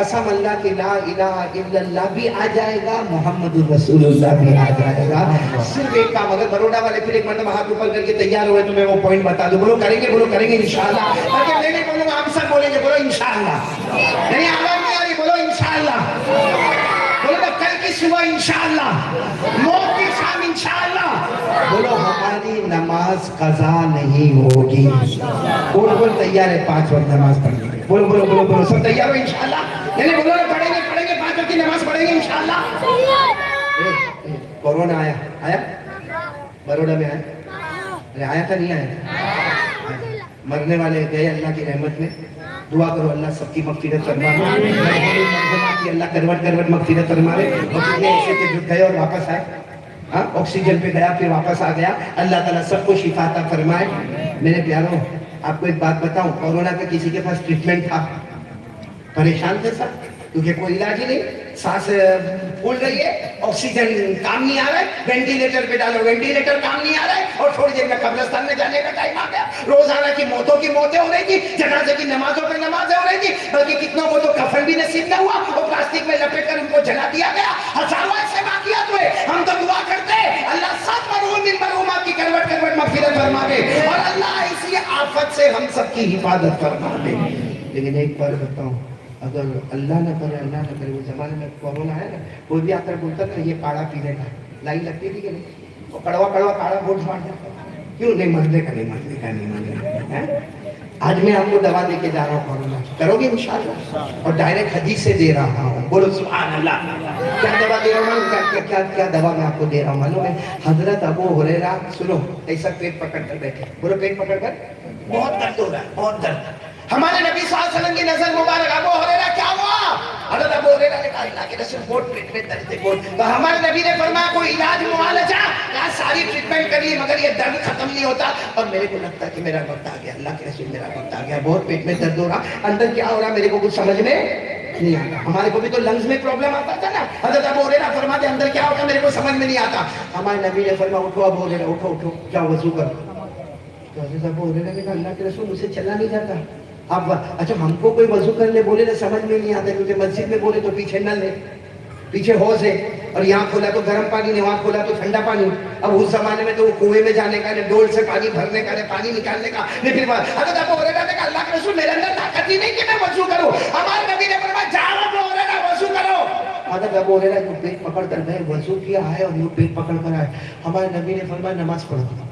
قسم اللہ کی لا الہ الا اللہ بھی آ جائے گا, محمد الرسول اللہ بھی آ جائے گا. صرف ایک کام, اگر بروڈا والے پھر ایک مرتبہ ہاتھ اوپر کر کے تیار ہوئے تو میں وہ پوائنٹ بتا دوں. بولو کریں گے انشاءاللہ. اگر میں نہیں بولوں گا آپ سب بولیں گے, بولو انشاءاللہ. نہیں آواز نہیں آ رہی, بولو انشاءاللہ. بولو نا کل کی صبح انشاءاللہ, موت کی شام انشاءاللہ. بولو ہماری نماز قضا نہیں ہوگی. کون تیار ہے 5 وقت نماز پڑھنے کے؟ بولو بولو بولو بولو, سب تیار ہو انشاءاللہ؟ یعنی بولو نا پڑھیں گے 5 وقت کی نماز پڑھیں گے انشاءاللہ. کورونا آیا بروڈا میں آیا, ارے آیا تھا نہیں آیا؟ مرنے والے گئے اللہ کی رحمت میں. دعا کرو اللہ سب کی مغفرت فرمائے, اللہ کروٹ مغفرت فرمائے. اور ایسے تھے جو گئے اور واپس آئے, آکسیجن پہ گیا پھر واپس آ گیا, اللہ تعالیٰ سب کو شفا عطا فرمائے. میرے پیاروں, آپ کو ایک بات بتاؤں, کورونا کا کسی کے پاس ٹریٹمنٹ تھا؟ پریشان تھے سب, کیونکہ کوئی علاج ہی نہیں. سانس پھول رہی ہے, آکسیجن کام نہیں آ رہا ہے, وینٹیلیٹر پہ ڈالو, وینٹیلیٹر کام نہیں آ رہا ہے, اور تھوڑی دیر میں قبرستان میں جانے کا ٹائم آ گیا. روزانہ کی موتوں کی موتیں ہو رہی تھی, جنازے کی نمازوں پہ نمازیں ہو رہی تھی, بلکہ کتنوں کو تو کفن بھی نصیب نہ ہوا, وہ پلاسٹک میں لپیٹ کر ان کو جلا دیا گیا. ہزاروں ایسے واقعات ہوئے. ہم تو دعا کرتے ہیں اللہ سب مرحوم من مرحومات کی کروٹ مغفرت فرما دے, اور اللہ اسی آفت سے ہم سب کی حفاظت فرما دے. لیکن ایک بار بتاؤں, اگر اللہ نہ کرے وہ زمانے میں کورونا ہے نا, کوئی بھی آ کر بولتا نا یہ کاڑا پینے کا, لائن لگتی تھی کہ نہیں, وہ کڑوا کاڑا بوٹ مار دیتا, کیوں نہیں مرنے کا. آج میں آپ کو دوا دے کے جا رہا ہوں, کورونا کرو گے انشاءاللہ, اور ڈائریکٹ حدیث سے دے رہا ہوں. بولو سبحان اللہ. کیا دوا دے رہا ہوں, کیا دوا میں آپ کو دے رہا ہوں معلوم ہے؟ حضرت ابو ہریرہ, سنو, ایسا پیٹ پکڑ کر بیٹھے, بولو پیٹ پکڑ کر, بہت درد ہو رہا ہے, بہت درد. ہمارے نبی صلی اللہ علیہ وسلم کی نظر مبارک, ابو ہریرہ کیا ہوا؟ حضرت ابو ہریرہ نے کہا اللہ کے رسول بہت پیٹ میں درد ہے بہت. تو ہمارے نبی نے فرمایا کوئی علاج معالجہ, کہا ساری ٹریٹمنٹ کر لی مگر یہ درد ختم نہیں ہوتا, اور میرے کو لگتا ہے کہ میرا وقت آ گیا. اللہ کے رسول میرا وقت آ گیا, بہت پیٹ میں درد ہو رہا, اندر کیا ہو رہا میرے کو کچھ سمجھ میں نہیں آتا. ہمارے کو بھی تو لنگز میں پرابلم آتا تھا نا. حضرت ابو ہریرہ فرماتے اندر کیا ہوتا میرے کو سمجھ میں نہیں آتا. ہمارے نبی نے فرمایا اٹھو ابو ہریرہ, اٹھو, کیا وضو کرو. تو حضرت ابو ہریرہ نے کہا اللہ کے رسول مجھ سے چلا نہیں جاتا. اب اچھا ہم کو کوئی وضو کرنے بولے تو سمجھ میں نہیں آتا, کیونکہ مسجد میں بولے تو پیچھے نل ہے, پیچھے حوض ہے, اور یہاں کھولا تو گرم پانی نہیں, وہاں کھولا تو ٹھنڈا پانی. اب اس زمانے میں تو وہ کنویں میں جانے کا, ڈول سے پانی بھرنے کا, پانی نکالنے کا. لیکن حضرت ابو ہریرہ نے کہا اللہ کے رسول میرے اندر طاقت ہی نہیں کہ میں وضو کروں. ہمارے نبی نے فرمایا جاؤ ابو ہریرہ وضو کرو. حضرت ابو ہریرہ کو پیٹ پکڑ کر گئے, وضو کیا ہے اور یہ پیٹ پکڑ کر آئے. ہمارے نبی نے فرمایا نماز پڑھو.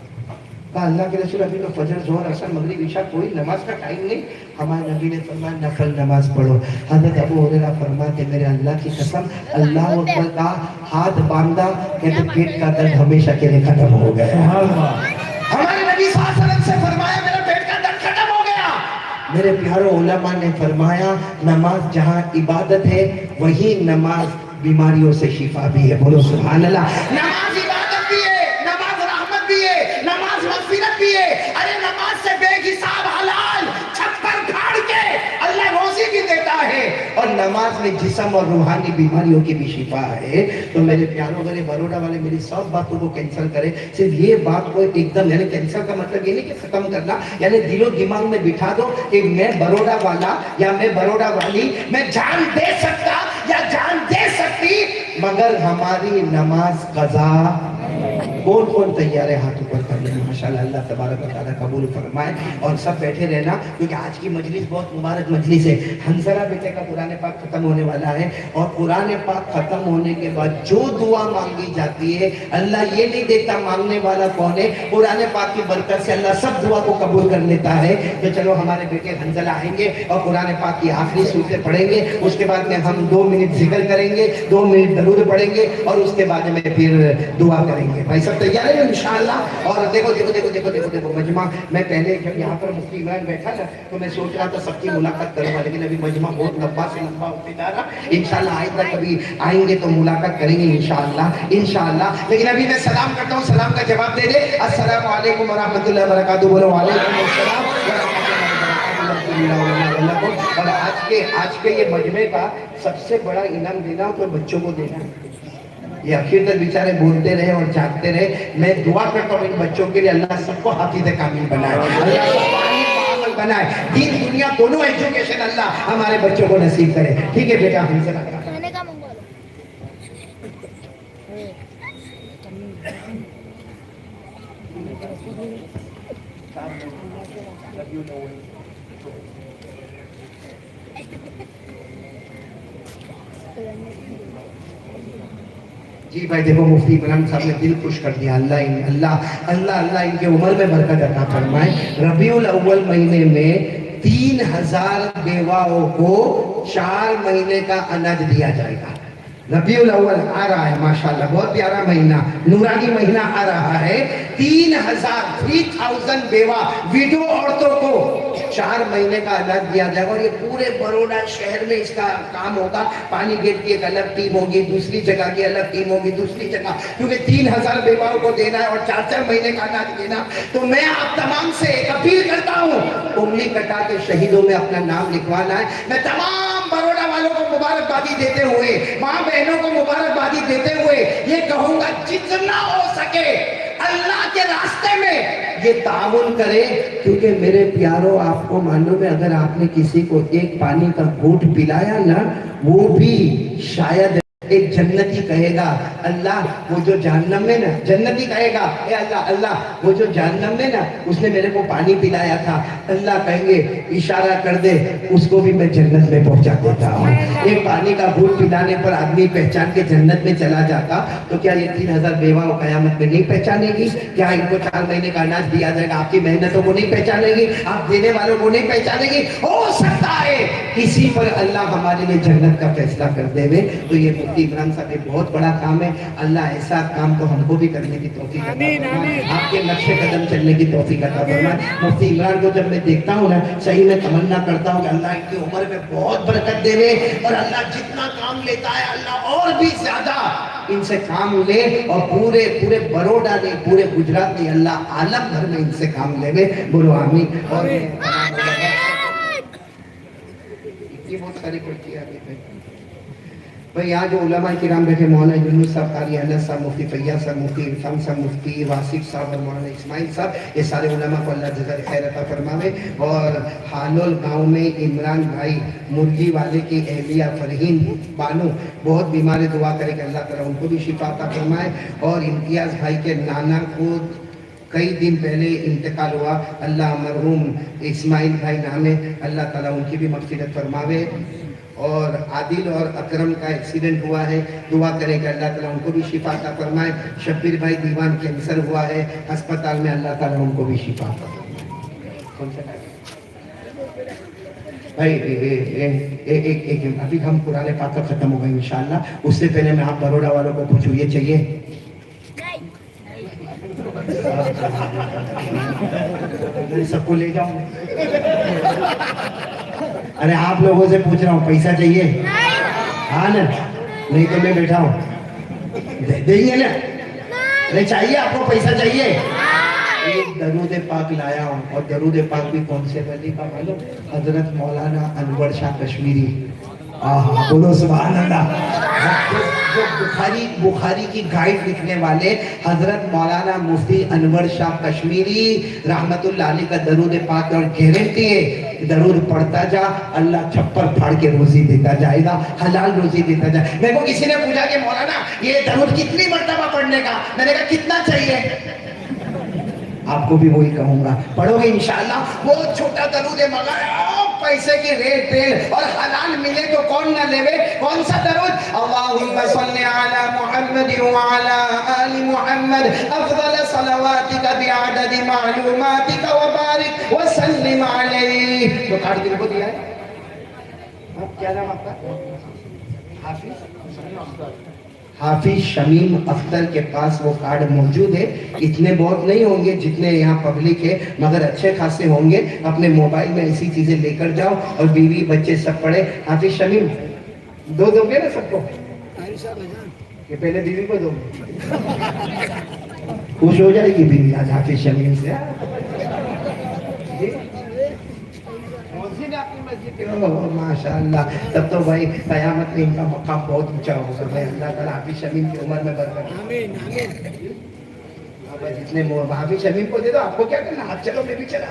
کہا اللہ کے رسول ابھی تو فجر, ظہر, عصر, مغرب, عشاء کوئی نماز کا ٹائم نہیں. ہمارے نبی نے فرمایا نفل نماز پڑھو. حضرت ابو ہریرہ فرماتے میرے اللہ کی قسم, اللہ اکبر کا ہاتھ باندھا کہتے پیٹ کا درد ہمیشہ کے لیے ختم ہو گیا. ہمارے نبی صلی اللہ علیہ وسلم سے فرمایا میرا پیٹ کا درد ختم ہو گیا. میرے پیاروں علماء نے فرمایا نماز جہاں عبادت ہے وہی نماز بیماریوں سے شفا بھی ہے. بولو سبحان اللہ. نماز عبادت بھی ہے, نماز رحمت بھی ہے, نماز مغفرت بھی ہے. ارے نماز سے بے حساب حلال چھپر پھاڑ کے اللہ روزی بھی دیتا ہے, اور نماز میں جسم اور روحانی بیماریوں کی بھی شفا ہے. تو میرے پیاروں اگر بروڈا والے میری سب باتوں کو کینسل کرے, صرف یہ بات کو ایک دم, یعنی کینسل کا مطلب یہ نہیں کہ ختم کرنا, یعنی دل و دماغ میں بٹھا دو کہ میں بروڈا والا یا میں بروڈا والی, میں جان دے سکتا یا جان دے سکتی, مگر ہماری نماز قضا. کون تیار ہے ہاتھ اوپر کرنے میں؟ ماشاءاللہ اللہ تبارک و تعالیٰ قبول فرمائے. اور سب بیٹھے رہنا کیونکہ آج کی مجلس بہت مبارک مجلس ہے. حنظلہ بیٹے کا قرآن پاک ختم ہونے والا ہے, اور قرآن پاک ختم ہونے کے بعد جو دعا مانگی جاتی ہے اللہ یہ نہیں دیکھتا مانگنے والا کون ہے, قرآن پاک کی برکت سے اللہ سب دعا کو قبول کر لیتا ہے. تو چلو ہمارے بیٹے حنظلہ آئیں گے اور قرآن پاک کی آخری سورتیں پڑھیں گے, اس کے بعد میں ہم 2 منٹ ذکر کریں گے, 2 منٹ درود پڑھیں گے, اور اس کے بعد میں پھر دعا کریں گے. بھائی سب تیار ہے انشاءاللہ. اور دیکھو دیکھو دیکھو دیکھو دیکھو دیکھو مجمع, میں پہلے جب یہاں پر مفتی عمران بیٹھا نا تو میں سوچ رہا تھا سب کی ملاقات کروں گا, لیکن ابھی مجمع بہت لمبا سے لمبا ہوتے جا رہا. انشاءاللہ آئندہ کبھی آئیں گے تو ملاقات کریں گے انشاءاللہ. لیکن ابھی میں سلام کرتا ہوں, سلام کا جواب دے دے. السلام علیکم ورحمۃ اللہ وبرکاتہ. بولو وعلیکم السلام ورحمۃ اللہ وبرکاتہ. اور آج کے یہ مجمع کا سب سے بڑا انعام دینا تو بچوں کو دینا ہے. یہ آخر تک بیچارے بولتے رہے اور جاگتے رہے. میں دعا کرتا ہوں ان بچوں کے لیے اللہ سب کو حافظ کامل بنائے, اللہ سب کو بنائے, دین دنیا دونوں ایجوکیشن اللہ ہمارے بچوں کو نصیب کرے. ٹھیک ہے بیٹا, ہم سے جی بھائی دیکھو, مفتی عمران صاحب نے دل خوش کر دیا. اللہ ان کے عمر میں برکت عطا فرمائے. ربیع الاول مہینے میں 3000 بیواؤں کو 4 مہینے کا اناج دیا جائے گا. ربیع الاول آ رہا ہے ماشاءاللہ, بہت پیارا مہینہ, نورانی مہینہ آ رہا ہے. 3000 بیوہ ویڈو عورتوں کو 4 مہینے کا اناج دیا جائے گا. اور یہ پورے بروڈا شہر میں اس کا کام ہوگا. پانی گیٹ کی ایک الگ ٹیم ہوگی, دوسری جگہ کی الگ ٹیم ہوگی, دوسری جگہ, کیونکہ 3000 بیواؤں کو دینا ہے اور 4 مہینے کا اناج دینا. تو میں آپ تمام سے ایک اپیل کرتا ہوں, انگلی کٹا کے شہیدوں میں اپنا نام لکھوانا ہے. میں تمام بروڈا والوں کو مبارکبادی دیتے ہوئے, ماں بہنوں کو مبارکبادی دیتے ہوئے یہ کہوں گا, جتنا ہو سکے اللہ کے راستے میں یہ تعاون کرے. کیونکہ میرے پیاروں, آپ کو معلوم ہے, اگر آپ نے کسی کو ایک پانی کا گھونٹ پلایا نا, وہ بھی شاید ایک جنتی کہے گا, اللہ وہ جو جہنم میں نا, جنتی کہے گا, اے اللہ وہ جو جہنم میں نا اس نے میرے کو پانی پلایا تھا, اللہ کہیں گے اشارہ کر دے, اس کو بھی میں جنت میں پہنچا دیتا ہوں. ایک پانی کا گھونٹ پلانے پر آدمی پہچان کے جنت میں چلا جاتا, تو کیا یہ 3000 بیواؤں قیامت میں نہیں پہچانے گی؟ کیا ان کو 4 مہینے کا اناج دیا جائے گا, آپ کی محنتوں کو نہیں پہچانے گی, آپ دینے والوں کو نہیں پہچانے گی؟ ہو سکتا ہے کسی پر اللہ ہمارے لیے جنت کا فیصلہ کر دے. تو یہ مفتی عمران صاحب ایک بہت بڑا کام ہے. اللہ ایسا کام تو ہم کو بھی کرنے کی توفیق عطا فرمائے, آپ کے نقش قدم چلنے کی توفیق عطا فرمائے. مفتی عمران کو جب میں دیکھتا ہوں نا, صحیح میں تمنا کرتا ہوں کہ اللہ ان کی عمر میں بہت برکت دے, اور اللہ جتنا کام لیتا ہے اللہ اور بھی زیادہ ان سے کام لے, اور پورے بروڈا نے, پورے گجرات میں, اللہ عالم بھر میں ان سے کام لے. بولو آمین. اور بہت ساری پڑھتی ہے بھائی. یہاں جو علماء کرام بیٹھے, مولانا یونس صاحب, قاری انس صاحب, مفتی فیاض صاحب, مفتی عرفان صاحب, مفتی واسف صاحب اور مولانا اسماعیل صاحب, یہ سارے علماء کو اللہ جزائے خیر عطا فرماوے. اور حالول گاؤں میں عمران بھائی مرغی والے کی اہلیہ فرحین بانو بہت بیمار, دعا کرے کہ اللہ تعالیٰ ان کو بھی شفا عطا فرمائے. اور امتیاز بھائی کے نانا کو کئی دن پہلے انتقال ہوا, اللہ مرحوم اسماعیل بھائی نام ہے, اللہ تعالیٰ ان کی بھی مغفرت فرماوے. اور عادل اور اکرم کا ایکسیڈنٹ ہوا ہے, دعا کرے کہ اللہ تعالیٰ ان کو بھی شفا عطا فرمائے. شبیر بھائی دیوان کینسر ہوا ہے ہسپتال میں, اللہ تعالیٰ ان کو بھی شفا عطا فرمائے. بھائی ایک ابھی ہم قرآن پاک کا ختم ہو گئے انشاءاللہ, اس سے پہلے میں آپ بروڈا والوں کو پوچھوں, یہ چاہیے؟ سب کو لے جاؤں. ارے آپ لوگوں سے پوچھ رہا ہوں, پیسہ چاہیے؟ ہاں نا, نہیں تو میں بیٹھا ہوں, دیں گے نا؟ نہیں چاہیے آپ کو, پیسہ چاہیے؟ ایک درود پاک لایا ہوں, اور درود پاک بھی کون سے ولی کا معلوم؟ حضرت مولانا انور شاہ کشمیری. بولو سبحان اللہ. جو بخاری کی گائیڈ لکھنے والے حضرت مولانا مفتی انور شاہ کشمیری رحمت اللہ علیہ کا درود پاک, اور گارنٹی ہے درود پڑھتا جا, اللہ چھپر پھاڑ کے روزی دیتا جائے گا, حلال روزی دیتا جائے. میرے کو کسی نے پوچھا کہ مولانا یہ درود کتنی مرتبہ پڑھنے کا, میں نے کہا کتنا چاہیے؟ آپ کو بھی وہی کہوں گا, پڑھو گے انشاءاللہ. وہ چھوٹا درود ہے مگر پیسے کی ریٹ ریل اور حلال ملے تو کون نہ لے. کون سا درود؟ اللہم صلی علی محمد وعلی آل محمد افضل صلواتک بعدد معلوماتک وبارک وسلم علیہ. تو کارڈ کن کو دیا ہے؟ کیا نام آپ کا؟ حافظ شمیم اختر کے پاس وہ کارڈ موجود ہے. اتنے بہت نہیں ہوں گے جتنے یہاں پبلک ہے, مگر اچھے خاصے ہوں گے. اپنے موبائل میں ایسی چیزیں لے کر جاؤ, اور بیوی بچے سب پڑھے. حافظ شمیم دو گے نا سب کو؟ کہ پہلے بیوی کو دو, خوش ہو جائے گی بیوی آج حافظ شمیم سے. ماشاء اللہ, تب تو بھائی قیامت میں ان کا مقام بہت اونچا ہوگا. بھائی اللہ تعالیٰ حافظ شمیم کی عمر میں برکت. جتنے حافظ شمیم کو دے دو, آپ کو کیا کرنا, آپ چلو میں بھی چلا.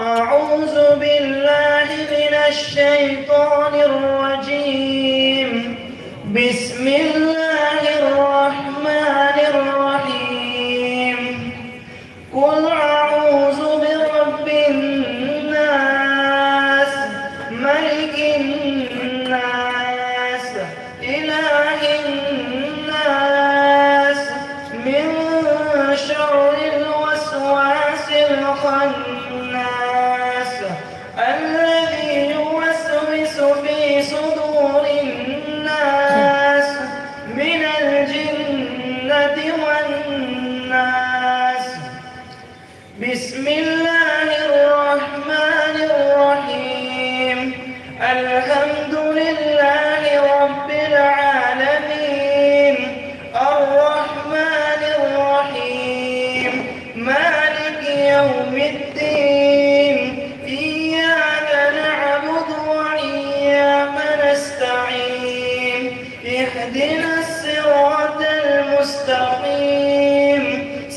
أعوذ بالله من الشيطان الرجيم بسم الله الرحمن الرحيم قل أعوذ برب الناس ملك الناس إله الناس من شر الوسواس الخناس الذي يوسوس في صدور الناس من الجنة والناس بسم الله الرحمن الرحيم الحمد لله رب العالمين الرحمن الرحيم مالك يوم الدين إياك نعبد وإياك نستعين اهدنا الصراط المستقيم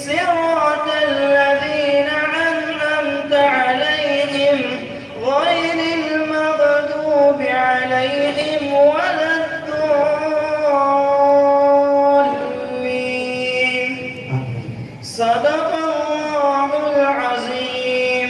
صراط الذين أنعمت عليهم غير المغضوب عليهم ولا الضالين صدق الله العظيم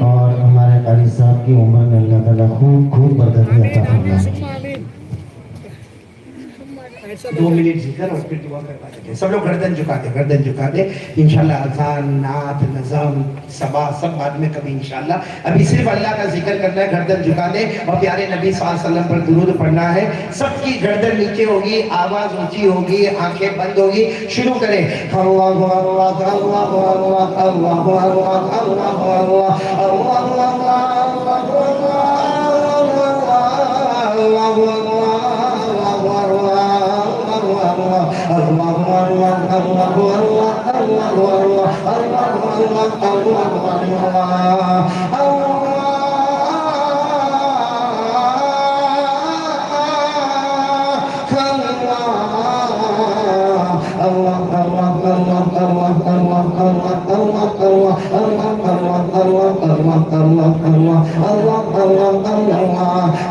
اور ہمارے قاری صاحب کی عمر میں اللہ تعالیٰ خوب خوب برکت عطا فرمائے.
2 منٹ ذکر اور پھر دعا کروا دیتے ہیں. سب لوگ گردن جھکا دیں. انشاءاللہ اذان، نعت، نظم، صبا سب بعد میں کبھی انشاءاللہ. ابھی صرف اللہ کا ذکر کرنا ہے. گردن جھکا دیں اور پیارے نبی صلی اللہ علیہ وسلم پر درود پڑھنا ہے. سب کی گردن نیچے ہوگی، آواز اونچی ہوگی، آنکھیں بند ہوگی. شروع کریں. اللہ اللہ اللہ اللہ اللہ اللہ اللہ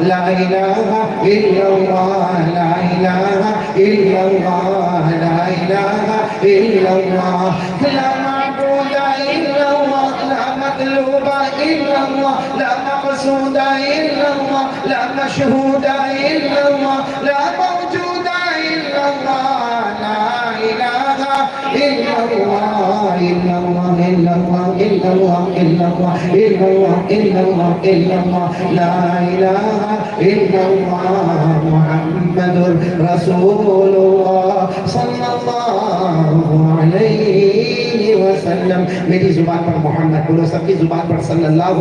لا إله إلا الله لا إله إلا الله لا إله إلا الله لا معبود إلا الله لا مطلوب إلا الله لا مقصود إلا الله لا مشهود إلا الله لا موجود إلا الله لا إله إلا الله إلا الله إلا الله إلا الله إلا الله إلا الله إلا الله إلا الله لا إله إلا الله محمد رسول الله صلى الله عليه وسلم. میری زبان پر محمد بولو، سب کی زبان پر صلی اللہ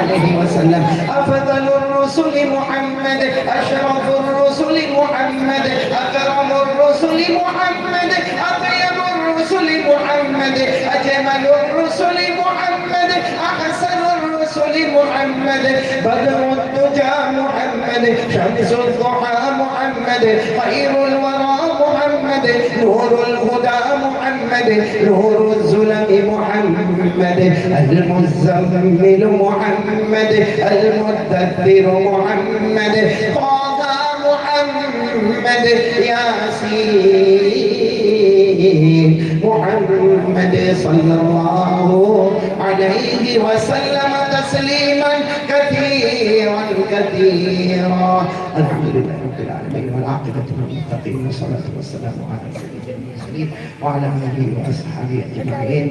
علیہ وسلم. افضل الرسل محمد، اشرف الرسل محمد، اکرم الرسل محمد، اطیب الرسل محمد، اجمل الرسل محمد، احسن الرسل محمد، بدر الدجى محمد، شمس الضحى محمد، خير الورى محمد، نور الهدى محمد، نور الظلم محمد، المزمل محمد، المدثر محمد، طه محمد، ياسين محمد صلى الله عليه وسلم تسليما كثيرا كثيرا. الحمد لله رب العالمين والعاقبة للمتقين والصلاة والسلام على سيدنا المرسلين وعلى آله وأصحابه أجمعين.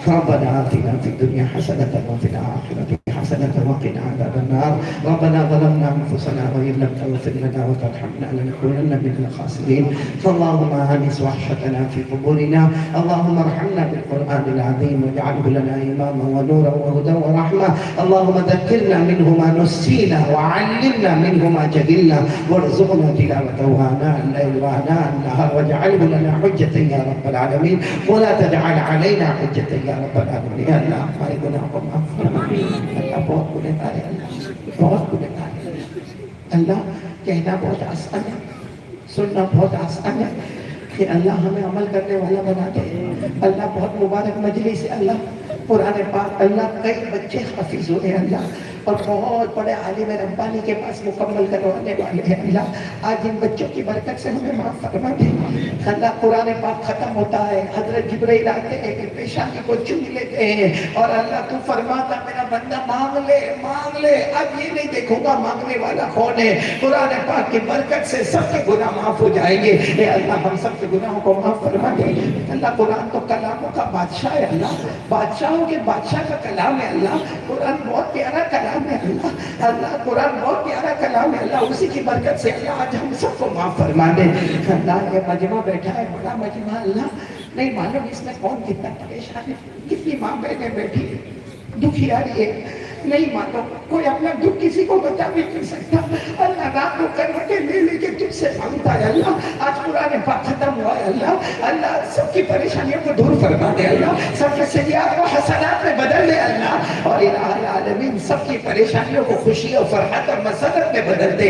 ربنا آتنا في الدنيا حسنة وفي الآخرة حسنة وقنا عذاب النار. ربنا ظلمنا أنفسنا وإن لم تغفر لنا وترحمنا لنكونن من الخاسرين. فاللهم آنس وحشتنا في قبورنا. اللهم ارحمنا بالقرآن العظيم واجعله لنا إماما ونورا وهدى ورحمة. اللهم ذكرنا منه ما نسينا وعلمنا منه ما جهلنا وارزقنا تلاوته آناء الليل وآناء النهار واجعله لنا حجة يا رب العالمين ولا تجعل علينا حجة يا رب العالمين. يا الله ہمارے گناہوں کو معاف فرما. اللہ بہت گنہگار ہے، اللہ بہت گنہگار ہے. اللہ کہنا بہت آسان ہے، سننا بہت آسان ہے کہ اللہ ہمیں عمل کرنے والا بنا دے. اللہ بہت مبارک مجلس ہے. اللہ قرآن پاک، اللہ کئی بچے حافظ ہوئے ہیں اللہ، اور بہت بڑے عالم ربانی کے پاس مکمل کروانے والے ہیں. اللہ آج ان بچوں کی برکت سے ہمیں معاف فرما دے. اللہ قرآن پاک ختم ہوتا ہے، حضرت جبرائیل آتے ہیں کہ پیشانی کو چوم لیتے ہیں، اور اللہ تو فرماتا میرا بندہ مانگ لے مانگ لے. اب یہ نہیں دیکھوں گا مانگنے والا کون ہے. قرآن پاک کی برکت سے سب کے گناہ معاف ہو جائیں گے. اے اللہ ہم سب کے گناہوں کو معاف فرما دے. اللہ قرآن تو کلاموں کا بادشاہ ہے. اللہ بادشاہوں کے بادشاہ کا کلام ہے. اللہ قرآن بہت پیارا کلام ہے. اللہ اللہ قرآن بہت پیارا کلام ہے. اللہ اسی کی برکت سے اللہ آج ہم سب کو معاف فرما دے. اللہ یہ مجمع بیٹھا ہے، بڑا مجمع. اللہ نہیں معلوم اس میں کون کتنا پریشان ہے، کتنی ماں بہنیں بیٹھی ہے، دکھی آ رہی ہے. نہیں معلوم، کوئی اپنا دکھ کسی کو بتا بھی نہیں سکتا. اللہ رات کو کروٹیں لے لے کے تجھ سے مانگتا ہے. اللہ آج قرآن پاک ختم ہوا ہے. اللہ اللہ سب کی پریشانیوں کو دور فرما دے. اللہ سب کے سیئات کو حسنات میں بدل دے. اللہ اور الہ العالمین سب کی پریشانیوں کو خوشی اور فرحت اور مسرت میں بدل دے.